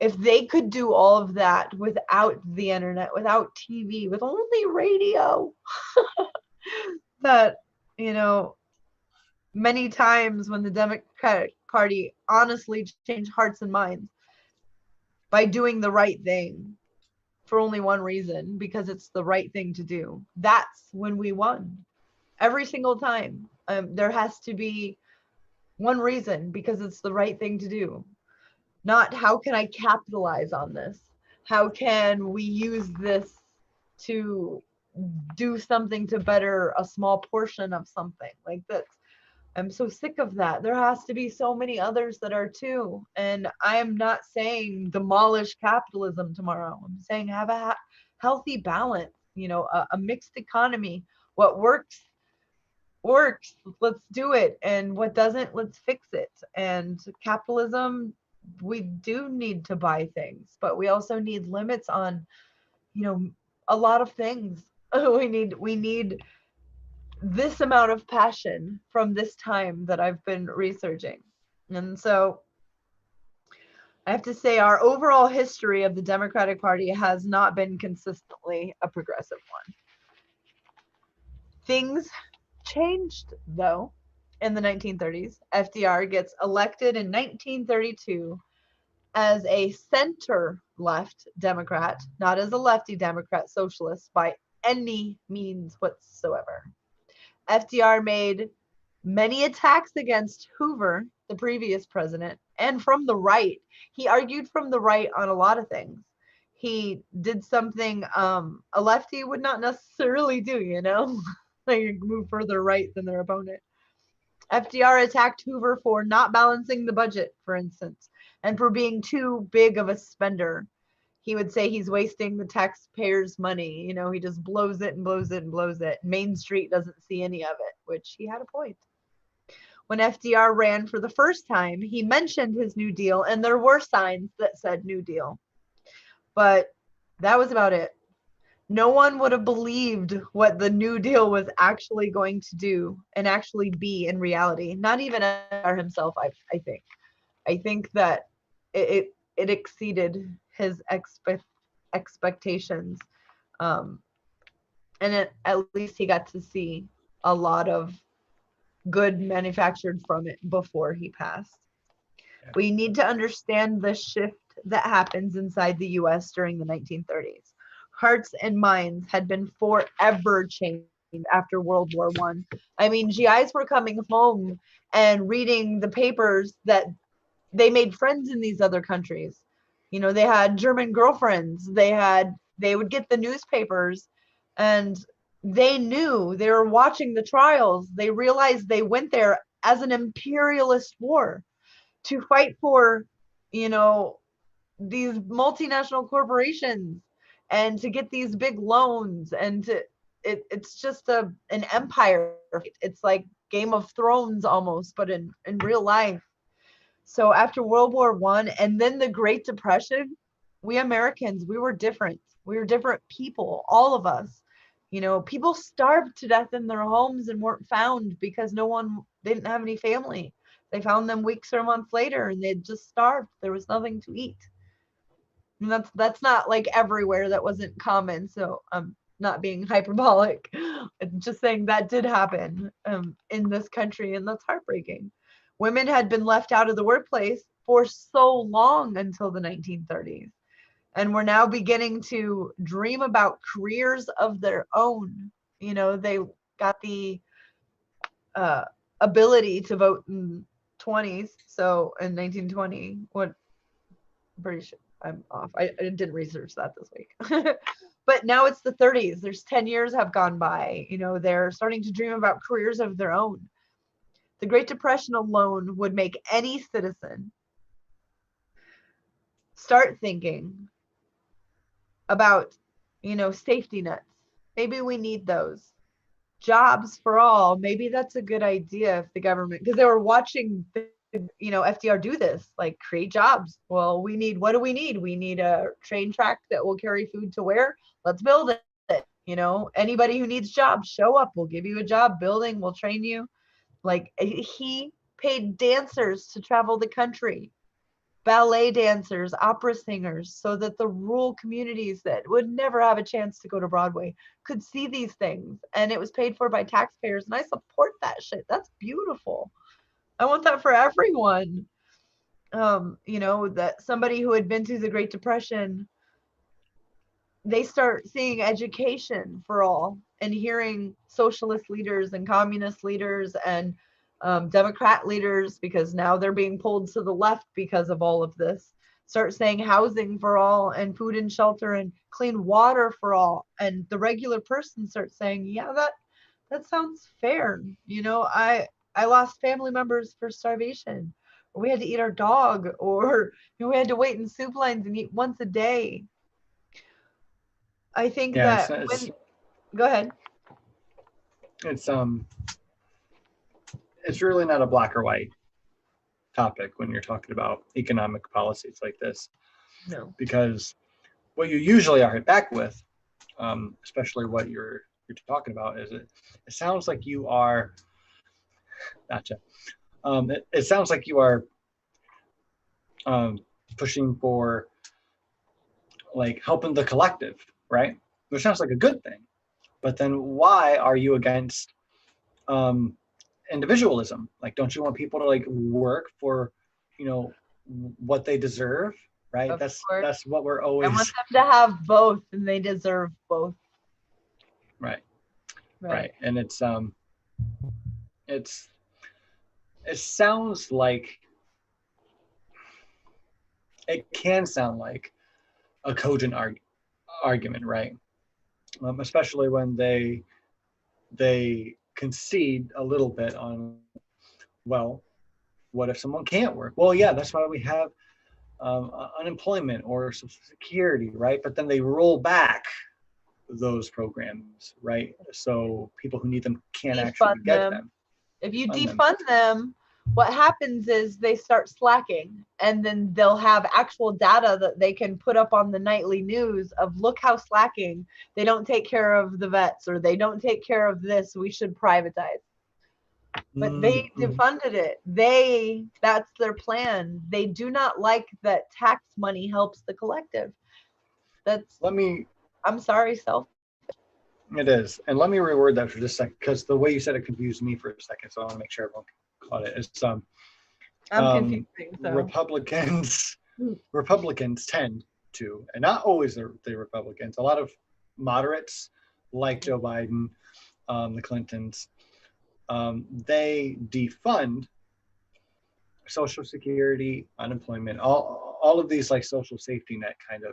if they could do all of that without the internet, without TV, with only radio, that, many times when the Democratic Party honestly changed hearts and minds by doing the right thing for only one reason, because it's the right thing to do, that's when we won. Every single time. There has to be one reason, because it's the right thing to do. Not how can I capitalize on this? How can we use this to do something to better a small portion of something like this? I'm so sick of that. There has to be so many others that are too. And I am not saying demolish capitalism tomorrow. I'm saying have a healthy balance, a mixed economy. What works. Let's do it. And what doesn't, let's fix it. And capitalism, we do need to buy things, but we also need limits on, a lot of things. We need this amount of passion from this time that I've been researching. And so I have to say our overall history of the Democratic Party has not been consistently a progressive one. Things changed though in the 1930s. FDR gets elected in 1932 as a center-left Democrat, not as a lefty Democrat socialist by any means whatsoever. FDR made many attacks against Hoover, the previous president, and from the right. He argued from the right on a lot of things. He did something a lefty would not necessarily do, like move further right than their opponent. FDR attacked Hoover for not balancing the budget, for instance, and for being too big of a spender. he would say he's wasting the taxpayers' money. You know, he just blows it and blows it and blows it. Main Street doesn't see any of it, which he had a point. When FDR ran for the first time, he mentioned his New Deal, and there were signs that said New Deal. But that was about it. No one would have believed what the New Deal was actually going to do and actually be in reality. Not even FDR himself, I think. I think that it exceeded his expectations. And at least he got to see a lot of good manufactured from it before he passed. Yeah. We need to understand the shift that happens inside the US during the 1930s. Hearts and minds had been forever changed after World War I. I mean, GIs were coming home and reading the papers that they made friends in these other countries. You know, they had German girlfriends. They would get the newspapers, and they knew, they were watching the trials. They realized they went there as an imperialist war to fight for, you know, these multinational corporations and to get these big loans, and it's just an empire. It's like Game of Thrones almost, but in real life. So after World War I and then the Great Depression, we Americans, we were different. We were different people, all of us. You know, people starved to death in their homes and weren't found because they didn't have any family. They found them weeks or months later and they'd just starved. There was nothing to eat. And that's not like everywhere. That wasn't common. So I'm not being hyperbolic. I'm just saying that did happen in this country, and that's heartbreaking. Women had been left out of the workplace for so long until the 1930s. And we're now beginning to dream about careers of their own. You know, they got the ability to vote in 20s. So in 1920, I'm pretty sure I'm off. I didn't research that this week. But now it's the 30s. There's 10 years have gone by. You know, they're starting to dream about careers of their own. The Great Depression alone would make any citizen start thinking about, you know, safety nets. Maybe we need those. Jobs for all. Maybe that's a good idea if the government, because they were watching, you know, FDR do this, like create jobs. Well, what do we need? We need a train track that will carry food to where? Let's build it. You know, anybody who needs jobs, show up. We'll give you a job building. We'll train you. Like, he paid dancers to travel the country, ballet dancers, opera singers, so that the rural communities that would never have a chance to go to Broadway could see these things. And it was paid for by taxpayers. And I support that shit. That's beautiful. I want that for everyone. You know, that somebody who had been through the Great Depression, they start seeing education for all and hearing socialist leaders and communist leaders and Democrat leaders, because now they're being pulled to the left because of all of this, start saying housing for all and food and shelter and clean water for all. And the regular person starts saying, yeah, that sounds fair. You know, I lost family members for starvation, or we had to eat our dog, or you know, we had to wait in soup lines and eat once a day. I think go ahead. It's really not a black or white topic when you're talking about economic policies like this. No. Because what you usually are hit back with, especially what you're talking about, is it sounds like you are, gotcha. It sounds like you are pushing for like helping the collective, right? Which sounds like a good thing. But then why are you against individualism? Like, don't you want people to like work for, you know, what they deserve, right? That's what we're always. I want them to have both, and they deserve both. Right. And it sounds like, it can sound like a cogent argument, right? Especially when they concede a little bit on, well, what if someone can't work? Well, yeah, that's why we have unemployment or Social Security, right? But then they roll back those programs, right? So people who need them can't actually Defund get them. them. If you Defund them. defund them, what happens is they start slacking, and then they'll have actual data that they can put up on the nightly news of, look how slacking, they don't take care of the vets, or they don't take care of this, we should privatize. But they defunded it. That's their plan. They do not like that tax money helps the collective. I'm sorry, It is. And let me reword that for just a second, because the way you said it confused me for a second. So I want to make sure everyone caught it. It's I'm confusing. So. Republicans tend to, and not always the Republicans, a lot of moderates like Joe Biden, the Clintons, they defund Social Security, unemployment, all of these like social safety net kind of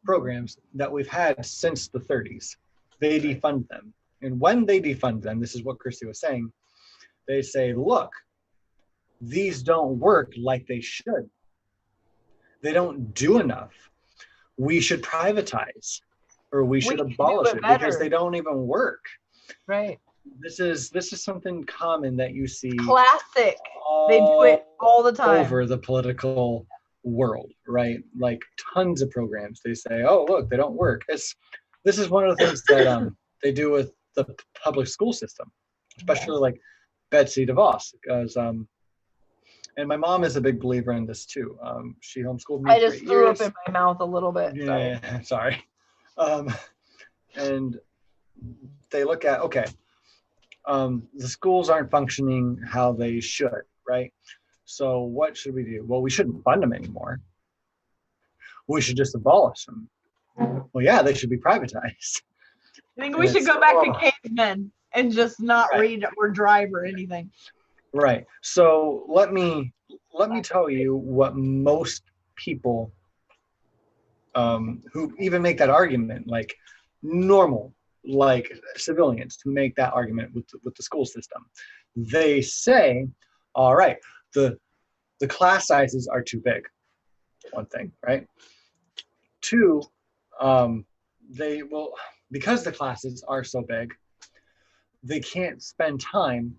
programs that we've had since the 30s. They defund them. And when they defund them, this is what Christy was saying, they say, look, these don't work like they should. They don't do enough. We should privatize, or we should abolish it because they don't even work. Right. This is something common that you see. Classic. They do it all the time. Over the political world, right? Like tons of programs. They say, oh, look, they don't work. This is one of the things that they do with the public school system, especially like Betsy DeVos, because and my mom is a big believer in this too. She homeschooled me. I just threw up in my mouth a little bit. Yeah, sorry. And they look at, okay, the schools aren't functioning how they should, right? So what should we do? Well, we shouldn't fund them anymore. We should just abolish them. Well, yeah, they should be privatized. I think we should go back to cavemen and just not read or drive or anything. Right. So let me tell you what most people who even make that argument, like normal, like civilians who make that argument with the school system, they say, all right, the class sizes are too big. One thing, right? Two, they will, because the classes are so big, they can't spend time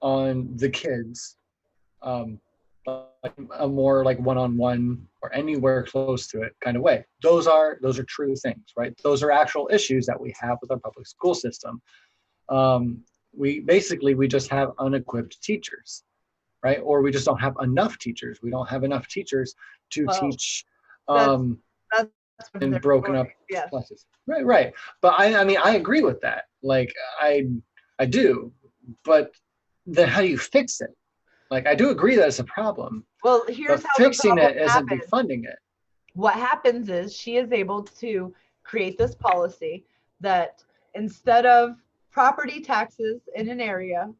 on the kids like a more like one-on-one or anywhere close to it kind of way. Those are true things, right? Those are actual issues that we have with our public school system. We just have unequipped teachers, right? Or we just don't have enough teachers. We don't have enough teachers to teach that's in broken up classes. Right. But I mean, I agree with that. Like I do, but then how do you fix it? Like, I do agree that it's a problem. Well, here's how fixing it isn't defunding it. What happens is she is able to create this policy that instead of property taxes in an area,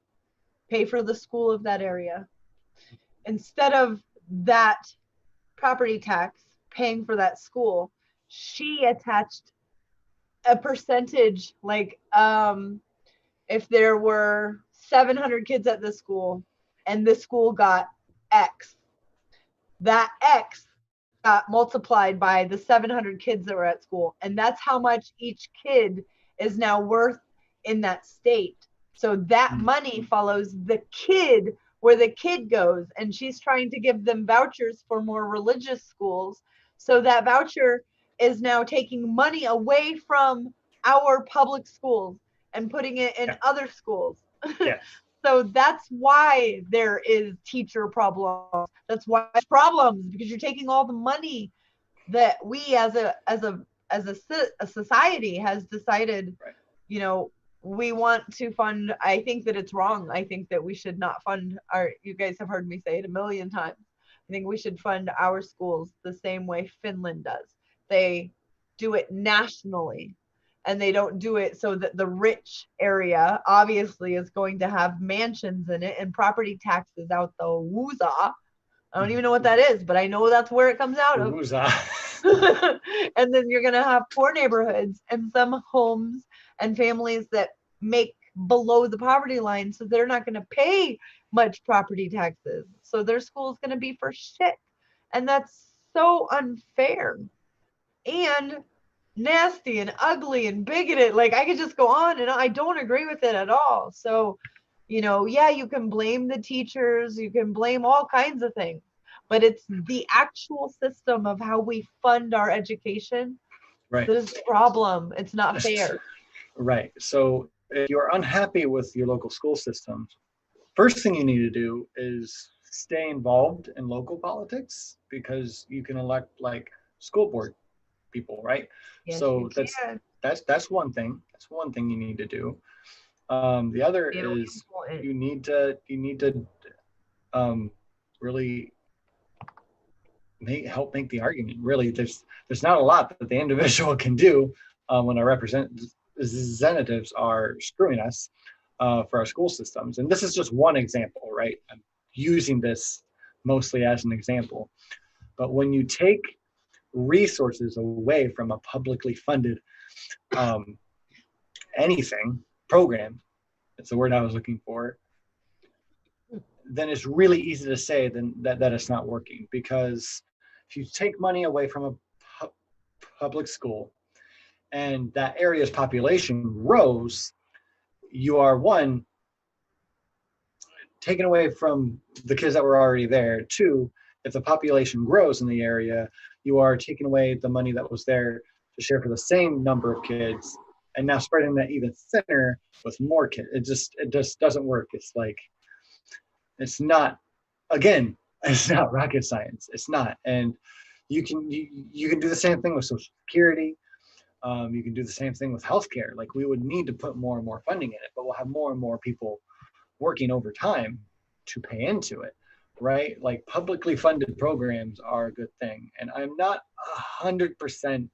pay for the school of that area. Instead of that property tax paying for that school, she attached a percentage, like if there were 700 kids at the school and the school got X, that X got multiplied by the 700 kids that were at school. And that's how much each kid is now worth in that state. So that money follows the kid where the kid goes. And she's trying to give them vouchers for more religious schools. So that voucher is now taking money away from our public schools and putting it in other schools. Yeah. So that's why there is teacher problems. That's why there's problems, because you're taking all the money that we as a society has decided, you know, we want to fund. I think that it's wrong. I think that we should not fund you guys have heard me say it a million times. I think we should fund our schools the same way Finland does. They do it nationally. And they don't do it so that the rich area obviously is going to have mansions in it and property taxes out the wooza. I don't even know what that is, but I know that's where it comes out of. And then you're going to have poor neighborhoods and some homes and families that make below the poverty line. So they're not going to pay much property taxes. So their school is going to be for shit. And that's so unfair and nasty and ugly and bigoted. Like, I could just go on, and I don't agree with it at all. So, yeah, you can blame the teachers, you can blame all kinds of things, but it's the actual system of how we fund our education Right. that is the problem. It's not fair. Right. So if you're unhappy with your local school system, first thing you need to do is stay involved in local politics, because you can elect like school board people, right? Yes, So you can. that's one thing. That's one thing you need to do. The other Very is important. you need to really help make the argument. Really, there's not a lot that the individual can do when our representatives are screwing us for our school systems. And this is just one example, right? I'm using this mostly as an example. But when you take resources away from a publicly funded anything program, that's the word I was looking for, then it's really easy to say that it's not working. Because if you take money away from a public school and that area's population grows, you are, one, taken away from the kids that were already there. Two, if the population grows in the area, you are taking away the money that was there to share for the same number of kids, and now spreading that even thinner with more kids. It just doesn't work. It's like, it's not, again, it's not rocket science. It's not. And you can do the same thing with Social Security. You can do the same thing with healthcare. Like, we would need to put more and more funding in it, but we'll have more and more people working overtime to pay into it, right? Like, publicly funded programs are a good thing. And I'm not 100%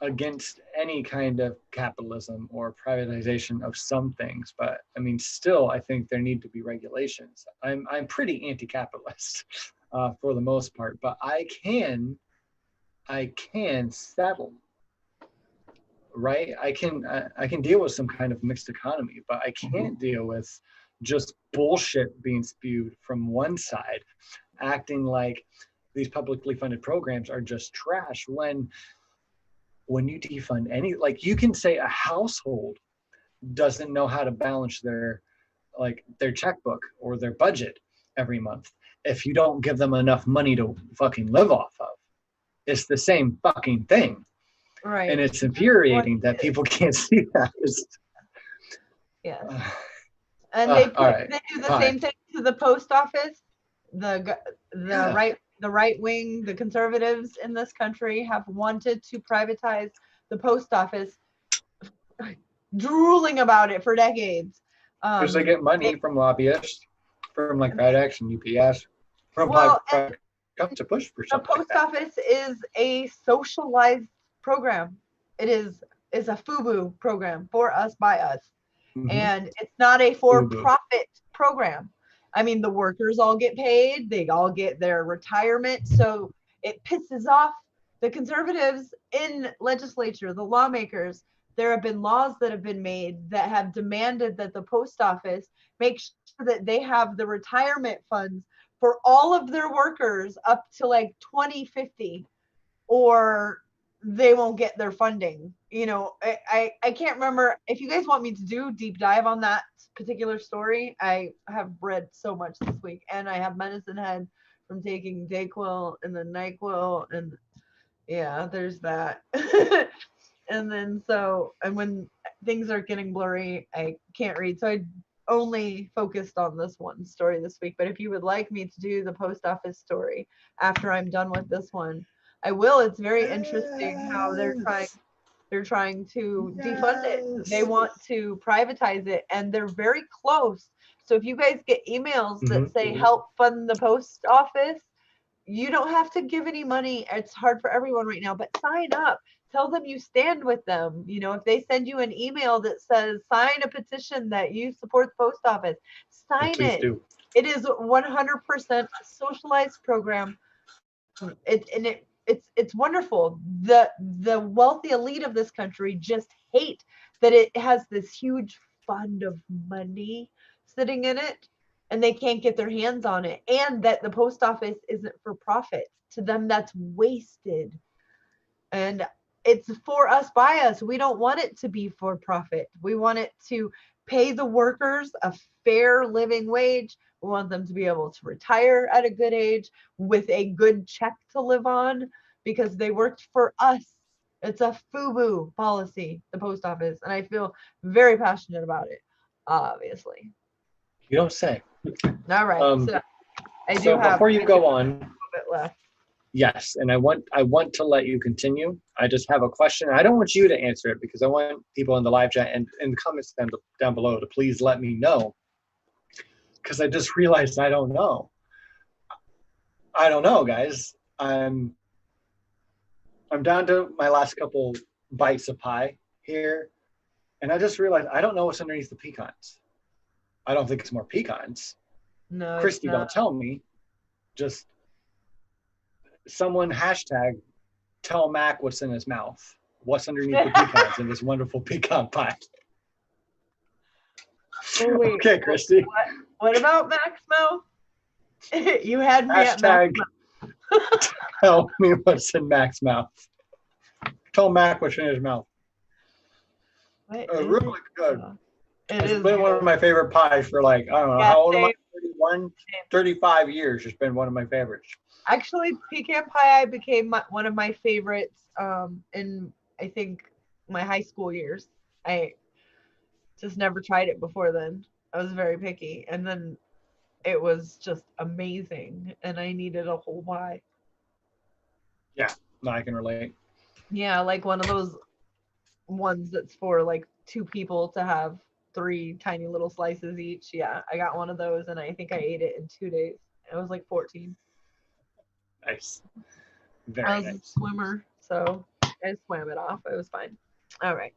against any kind of capitalism or privatization of some things, but I mean, still, I think there need to be regulations. I'm pretty anti-capitalist for the most part, but I can settle, right? I can deal with some kind of mixed economy, but I can't deal with just bullshit being spewed from one side, acting like these publicly funded programs are just trash, when you defund any, like, you can say a household doesn't know how to balance their checkbook or their budget every month if you don't give them enough money to fucking live off of. It's the same fucking thing. Right. And it's infuriating that people can't see that. Yeah. And they do the same thing to the post office. The right wing, the conservatives in this country have wanted to privatize the post office, drooling about it for decades. Because they get money from lobbyists, from like FedEx and UPS, from to push for something. The post office is a socialized program. It is a FUBU program, for us, by us. Mm-hmm. And it's not a for-profit program. I mean, the workers all get paid, they all get their retirement. So it pisses off the conservatives in legislature, the lawmakers. There have been laws that have been made that have demanded that the post office make sure that they have the retirement funds for all of their workers up to like 2050, or they won't get their funding. I can't remember. If you guys want me to do deep dive on that particular story, I have read so much this week, and I have medicine head from taking Dayquil and then NyQuil, and yeah, there's that. And then and when things are getting blurry, I can't read, so I only focused on this one story this week. But if you would like me to do the post office story after I'm done with this one, I will. It's very interesting how they're trying to defund it. They want to privatize it, and they're very close. So if you guys get emails that say help fund the post office, you don't have to give any money. It's hard for everyone right now, but sign up. Tell them you stand with them. If they send you an email that says sign a petition that you support the post office, sign it. Do. It is 100% socialized program. It's wonderful. The wealthy elite of this country just hate that it has this huge fund of money sitting in it, and they can't get their hands on it, and that the post office isn't for profit. To them, that's wasted. And it's for us, by us. We don't want it to be for profit. We want it to pay the workers a fair living wage. We want them to be able to retire at a good age with a good check to live on because they worked for us. It's a FUBU policy, the post office, and I feel very passionate about it, obviously. You don't say. All right, so I do so have before you go on, a little bit left. Yes, and I want to let you continue. I just have a question. I don't want you to answer it because I want people in the live chat and in the comments down below to please let me know, because I just realized I don't know. I don't know, guys. I'm down to my last couple bites of pie here, and I just realized I don't know what's underneath the pecans. I don't think it's more pecans. No, Christy, don't tell me. Just someone hashtag tell Mac what's in his mouth. What's underneath the pecans in this wonderful pecan pie? Oh, wait, okay, Christy. What about Mac's mouth? You had me hashtag at Mac's mouth. tell me what's in Mac's mouth. Tell Mac what's in his mouth. Really good. It's been one of my favorite pies for like, I don't know, how old am I? 31, 35 years. It's been one of my favorites. Actually, pecan pie became one of my favorites in, I think, my high school years. I just never tried it before then. I was very picky. And then it was just amazing. And I needed a whole pie. Yeah, no, I can relate. Yeah, like one of those ones that's for like 2 people to have 3 tiny little slices each. Yeah, I got one of those and I think I ate it in 2 days. I was like 14. Nice. Very I was nice. a swimmer, so I swam it off. It was fine. All right.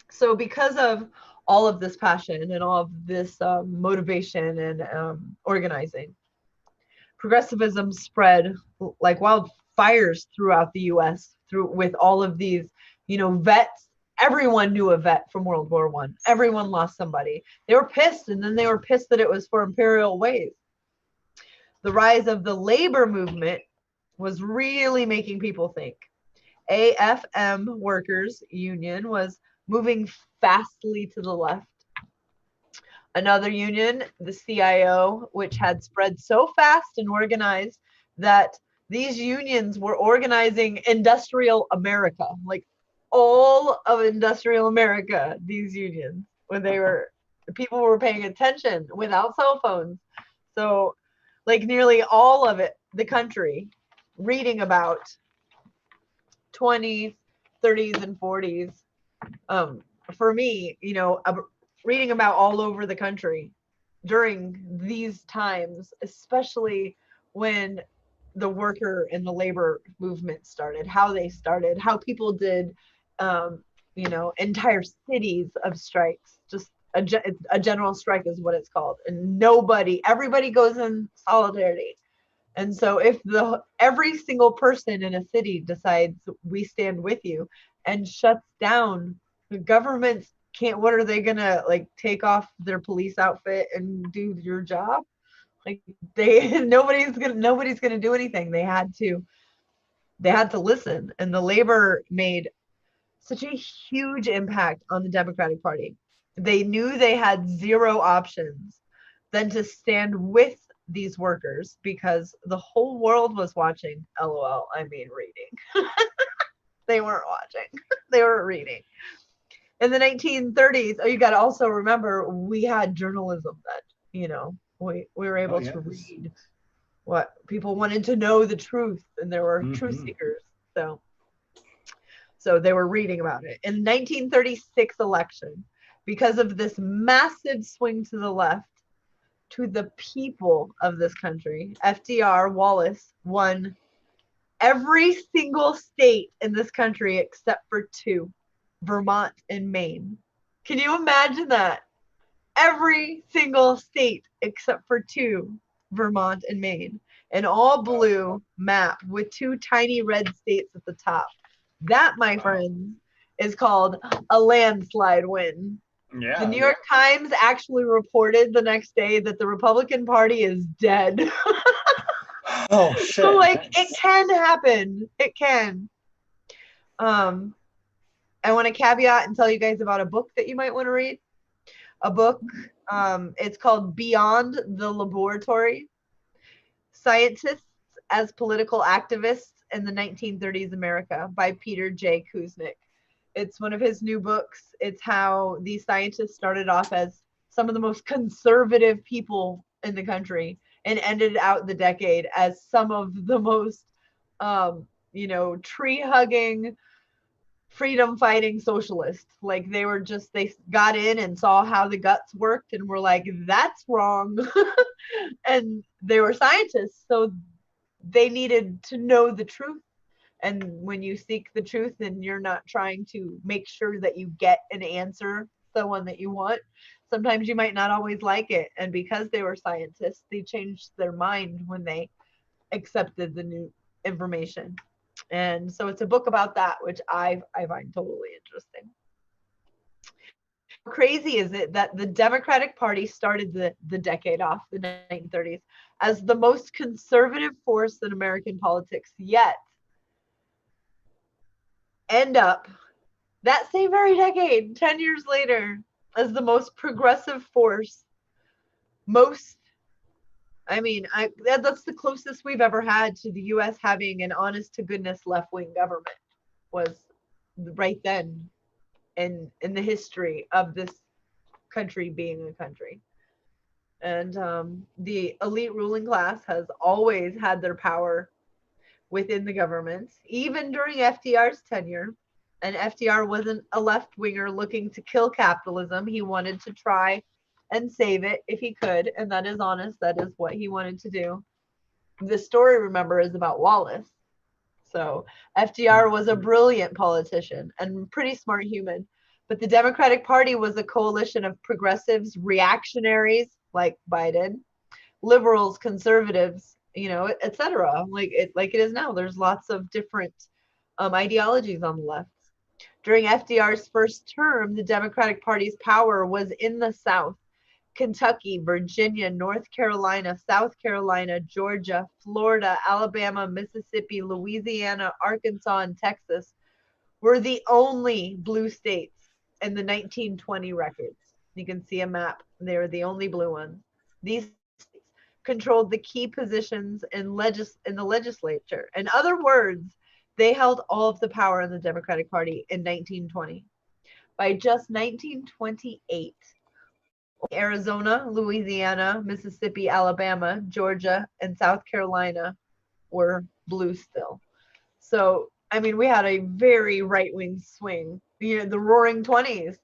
So because of all of this passion and all of this motivation and organizing, progressivism spread like wildfires throughout the U.S. with all of these, vets. Everyone knew a vet from World War I. Everyone lost somebody. They were pissed, and then they were pissed that it was for imperial ways. The rise of the labor movement was really making people think. AFM Workers Union was moving fastly to the left. Another union, the CIO, which had spread so fast and organized that these unions were organizing industrial America, like all of industrial America, these unions, when people were paying attention without cell phones. So like nearly all of the country reading about 20s, 30s, and 40s. For me, reading about all over the country during these times, especially when the worker and the labor movement started, how they started, how people did, entire cities of strikes, just a general strike is what it's called. And everybody goes in solidarity. And so if every single person in a city decides we stand with you and shuts down, the governments can't, what are they gonna take off their police outfit and do your job? Like nobody's gonna do anything. They had to listen. And the labor made such a huge impact on the Democratic Party. They knew they had zero options than to stand with these workers because the whole world was watching. LOL, I mean reading. They weren't watching. They were reading. In the 1930s, you got to also remember we had journalism then, we were able to read what people wanted to know, the truth, and there were truth seekers. So they were reading about it. In the 1936 election, because of this massive swing to the left, to the people of this country, FDR, Wallace, won every single state in this country except for 2, Vermont and Maine. Can you imagine that? Every single state except for 2, Vermont and Maine. An all blue map with 2 tiny red states at the top. That, my friends, is called a landslide win. Yeah. The New York Times actually reported the next day that the Republican Party is dead. Oh shit. So like Nice. it can happen. It can. I want to caveat and tell you guys about a book that you might want to read. A book. It's called Beyond the Laboratory: Scientists as Political Activists in the 1930s America by Peter J. Kuznick. It's one of his new books. It's how these scientists started off as some of the most conservative people in the country and ended out the decade as some of the most, tree hugging, freedom fighting socialists. Like they got in and saw how the guts worked and were like, that's wrong. And they were scientists, so they needed to know the truth. And when you seek the truth and you're not trying to make sure that you get an answer, the one that you want, sometimes you might not always like it. And because they were scientists, they changed their mind when they accepted the new information. And so it's a book about that, which I find totally interesting. How crazy is it that the Democratic Party started the decade off, the 1930s, as the most conservative force in American politics, yet end up that same very decade, 10 years later, as the most progressive force, that's the closest we've ever had to the US having an honest to goodness left-wing government, was right then in the history of this country being a country. And the elite ruling class has always had their power within the government, even during FDR's tenure. And FDR wasn't a left-winger looking to kill capitalism. He wanted to try and save it if he could, and that is honest. That is what he wanted to do. The story, remember, is about Wallace. So FDR was a brilliant politician and pretty smart human. But the Democratic Party was a coalition of progressives, reactionaries like Biden, liberals, conservatives, etc. Like it is now. There's lots of different ideologies on the left. During FDR's first term, the Democratic Party's power was in the South. Kentucky, Virginia, North Carolina, South Carolina, Georgia, Florida, Alabama, Mississippi, Louisiana, Arkansas, and Texas were the only blue states in the 1920 records. You can see a map. They were the only blue ones. These states controlled the key positions in the legislature. In other words, they held all of the power in the Democratic Party in 1920. By just 1928, Arizona, Louisiana, Mississippi, Alabama, Georgia, and South Carolina were blue still. So, we had a very right-wing swing. The Roaring 20s,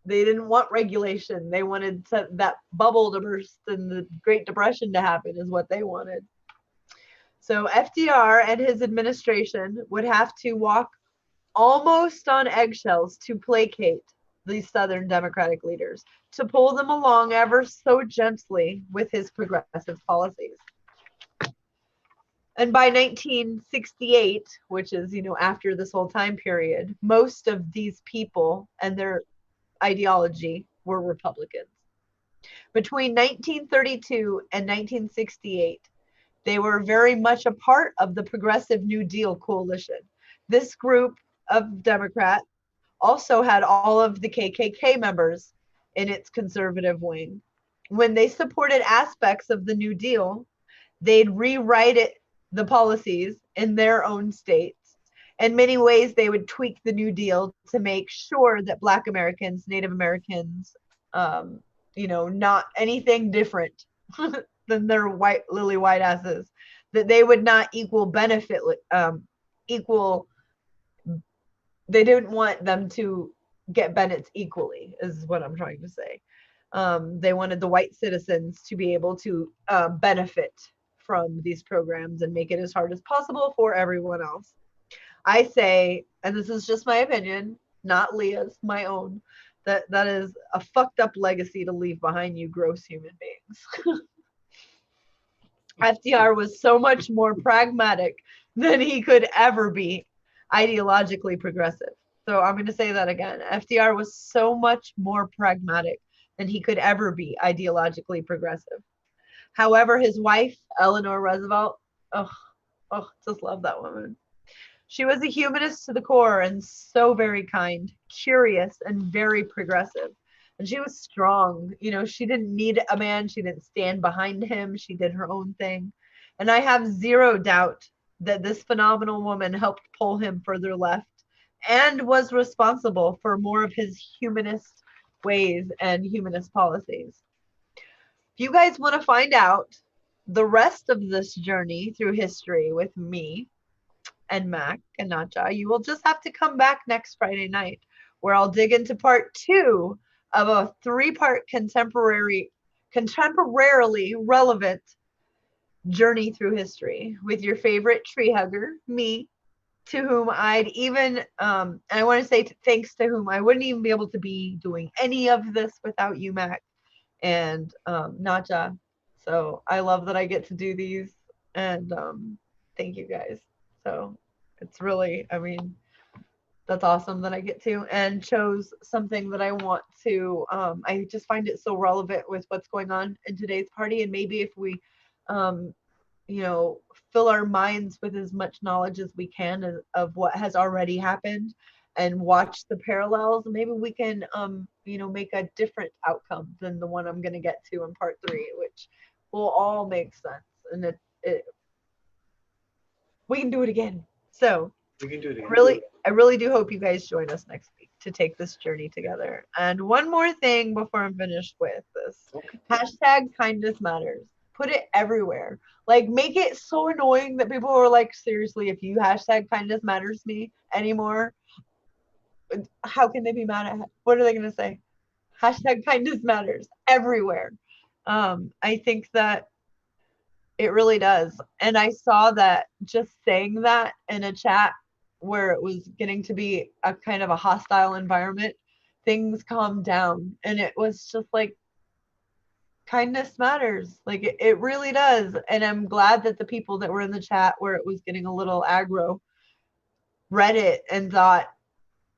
they didn't want regulation. They wanted that bubble to burst and the Great Depression to happen is what they wanted. So FDR and his administration would have to walk almost on eggshells to placate these Southern Democratic leaders, to pull them along ever so gently with his progressive policies. And by 1968, which is, after this whole time period, most of these people and their ideology were Republicans. Between 1932 and 1968, they were very much a part of the Progressive New Deal coalition. This group of Democrats also had all of the KKK members in its conservative wing. When they supported aspects of the New Deal, they'd rewrite the policies in their own states. In many ways, they would tweak the New Deal to make sure that Black Americans, Native Americans, not anything different than their lily white asses, that they would not they didn't want them to get Bennett's equally, is what I'm trying to say. They wanted the white citizens to be able to benefit from these programs and make it as hard as possible for everyone else. I say, and this is just my opinion, not Leah's, my own, that is a fucked up legacy to leave behind, you gross human beings. FDR was so much more pragmatic than he could ever be ideologically progressive. So I'm going to say that again. FDR was so much more pragmatic than he could ever be ideologically progressive. However, his wife, Eleanor Roosevelt, just love that woman. She was a humanist to the core and so very kind, curious, and very progressive. And she was strong. You know, she didn't need a man. She didn't stand behind him. She did her own thing. And I have zero doubt that this phenomenal woman helped pull him further left and was responsible for more of his humanist ways and humanist policies. If you guys want to find out the rest of this journey through history with me and Mac and Natja, you will just have to come back next Friday night, where I'll dig into part 2 of a 3-part contemporarily relevant journey through history with your favorite tree hugger, me, to whom I'd even, and I want to say thanks to whom I wouldn't even be able to be doing any of this without you, Mac, and Natja. So I love that I get to do these, and thank you guys. So it's really, I mean, that's awesome that I get to, and chose something that I want to, I just find it so relevant with what's going on in today's party. And maybe if we, you know, fill our minds with as much knowledge as we can of what has already happened and watch the parallels, maybe we can, you know, make a different outcome than the one I'm going to get to in part 3, which will all make sense. And we can do it again. So We can do it again. I really do hope you guys join us next week to take this journey together. And one more thing before I'm finished with this. Okay. Hashtag kindness matters. Put it everywhere. Like, make it so annoying that people are like, seriously, if you hashtag kindness matters me anymore, how can they be mad at? What are they going to say? Hashtag kindness matters everywhere. I think that it really does. And I saw that just saying that in a chat where it was getting to be a kind of a hostile environment, things calmed down. And it was just like, kindness matters. Like, it really does. And I'm glad that the people that were in the chat where it was getting a little aggro read it and thought,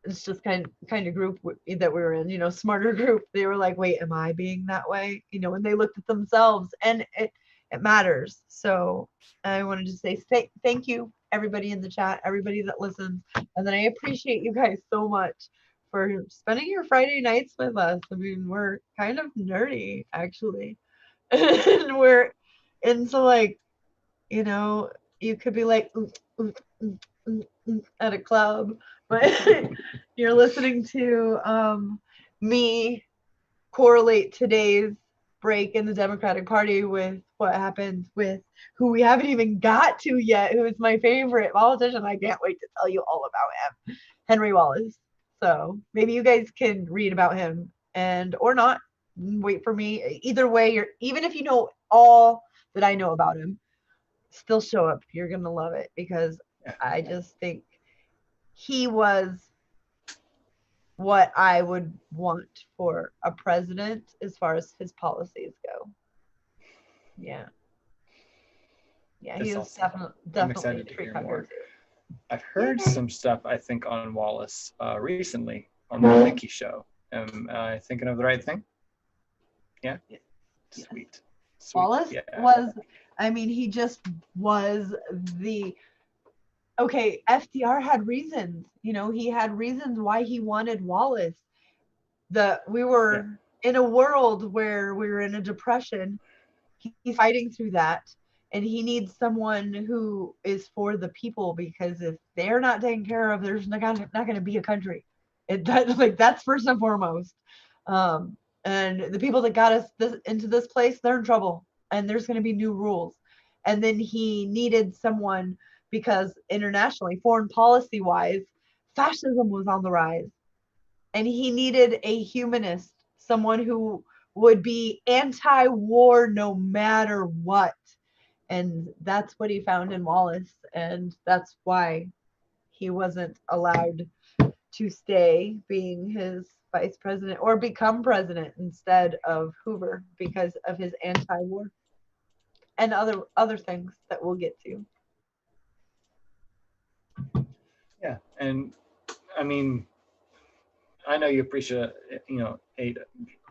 it's just kind of group that we were in, you know, smarter group. They were like, wait, am I being that way? You know, and they looked at themselves, and it matters. So I wanted to say thank you, everybody in the chat, everybody that listens. And then I appreciate you guys so much for spending your Friday nights with us. I mean, we're kind of nerdy, actually. And we're into, like, you know, you could be like at a club, but you're listening to me correlate today's break in the Democratic Party with what happened with who we haven't even got to yet, who is my favorite politician. I can't wait to tell you all about him, Henry Wallace. So maybe you guys can read about him, and or not. Wait for me. Either way, even if you know all that I know about him, still show up. You're gonna love it, because I just think he was what I would want for a president as far as his policies go. Yeah, he was definitely a tree hugger. I've heard some stuff, I think, on Wallace recently on the Mickey show. Am I thinking of the right thing? Yeah. Sweet. Wallace was, I mean, he just was okay, FDR had reasons. You know, he had reasons why he wanted Wallace. We were in a world where we were in a depression. He's fighting through that, and he needs someone who is for the people, because if they're not taken care of, there's not going to be a country. That's first and foremost. And the people that got us into this place, they're in trouble, and there's going to be new rules. And then he needed someone, because internationally, foreign policy wise, fascism was on the rise, and he needed a humanist, someone who would be anti-war no matter what. And that's what he found in Wallace, and that's why he wasn't allowed to stay being his vice president or become president instead of Hoover, because of his anti-war and other things that we'll get to. Yeah, and I mean, I know you appreciate,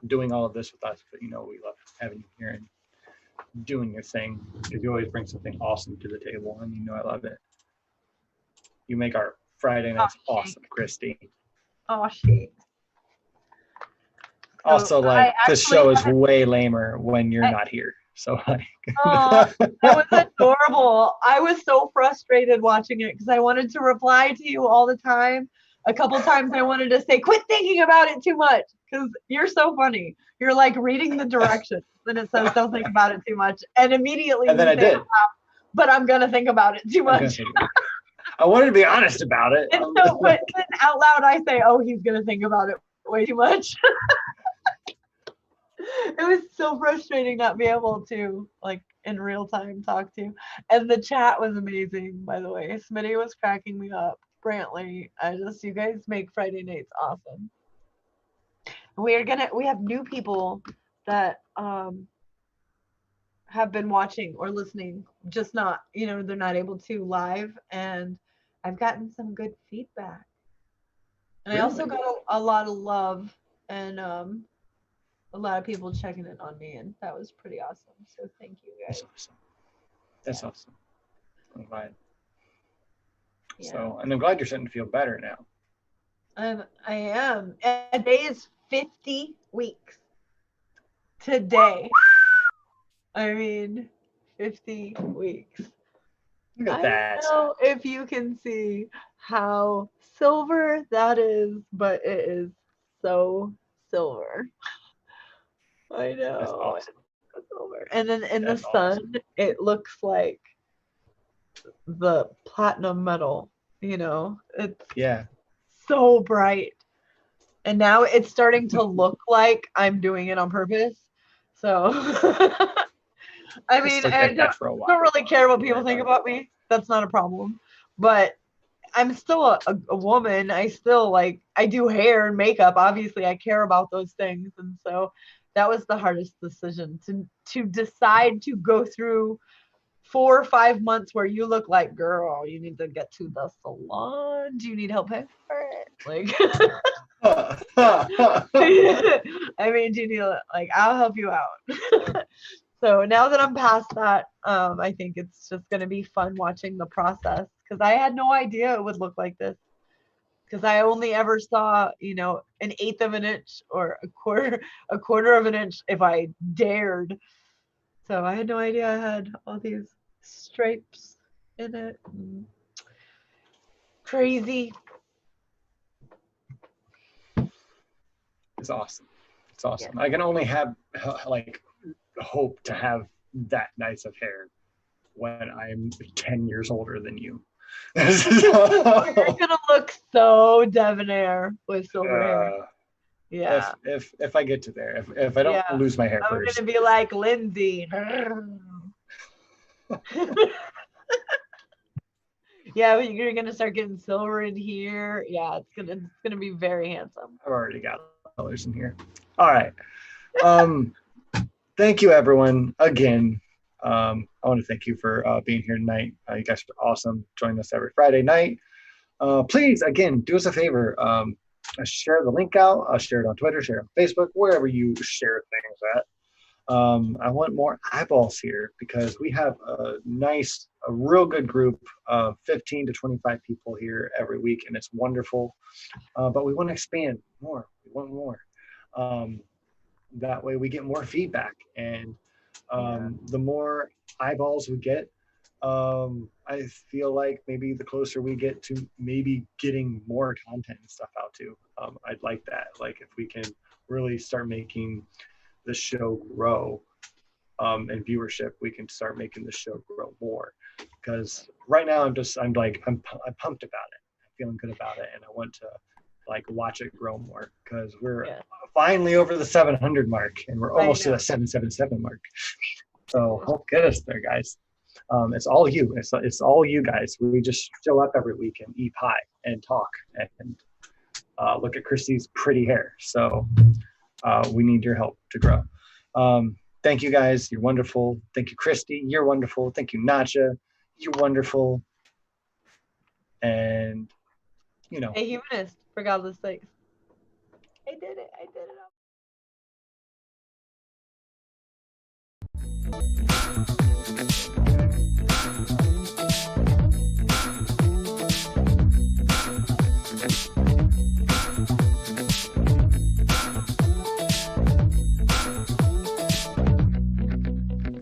doing all of this with us, but we love having you here and doing your thing, because you always bring something awesome to the table, and I love it. You make our Friday nights awesome, Christy. Oh shit. Also, this show is way lamer when you're not here. So that was adorable. I was so frustrated watching it because I wanted to reply to you all the time. A couple times I wanted to say, quit thinking about it too much, because you're so funny. You're like reading the directions and it says don't think about it too much. And immediately and then I did. But I'm gonna think about it too much. I wanted to be honest about it. And so but then out loud I say, oh, he's gonna think about it way too much. It was so frustrating not being able to in real time talk to you. And the chat was amazing, by the way. Smitty was cracking me up. Brantley, you guys make Friday nights awesome. We have new people that have been watching or listening, just not, they're not able to live, and I've gotten some good feedback. And really? I also got a lot of love and a lot of people checking in on me, and that was pretty awesome. So thank you guys. That's awesome. I'm glad. Yeah. So, and I'm glad you're starting to feel better now. I am. And today is 50 weeks. Today. I mean, 50 weeks. Look at that. I don't know if you can see how silver that is, but it is so silver. I know. That's awesome. Silver. And then in the sun, it looks like the platinum metal, it's so bright. And now it's starting to look like I'm doing it on purpose. So I mean, I don't really care what people think about me. That's not a problem. But I'm still a woman. I still I do hair and makeup. Obviously, I care about those things. And so that was the hardest decision, to decide to go through 4 or 5 months where you look like, girl, you need to get to the salon. Do you need help paying for it? I mean, do you need I'll help you out. So now that I'm past that, I think it's just going to be fun watching the process, because I had no idea it would look like this, because I only ever saw, an 1/8 of an inch or a quarter of an inch if I dared. So I had no idea I had all these stripes in it. Crazy. It's awesome. It's awesome. Yeah. I can only have hope to have that nice of hair when I'm 10 years older than you. You're gonna look so debonair with silver hair. Yeah. If I get to there, if I don't lose my hair first. I'm gonna be like Lindsay. Yeah, but you're gonna start getting silver in here. Yeah, it's gonna be very handsome. I've already got colors in here. All right. Thank you, everyone. Again, I want to thank you for being here tonight. You guys are awesome. Join us every Friday night. Please, again, do us a favor. Share the link out. Share it on Twitter. Share it on Facebook. Wherever you share things at. I want more eyeballs here, because we have a real good group of 15 to 25 people here every week, and it's wonderful. But we want to expand more. We want more. That way we get more feedback, and the more eyeballs we get, I feel like maybe the closer we get to maybe getting more content and stuff out too. I'd like that. If we can really start making the show grow and viewership, we can start making the show grow more. Because right now I'm pumped about it. I'm feeling good about it, and I want to watch it grow more, because we're finally over the 700 mark, and we're almost to the 777 mark. So help get us there, guys. It's all you. It's all you guys. We just show up every week and eat pie and talk and look at Christy's pretty hair. So we need your help to grow. Thank you, guys. You're wonderful. Thank you, Christy. You're wonderful. Thank you, Nacha. You're wonderful. And a humanist, for God's sake. I did it. I did it.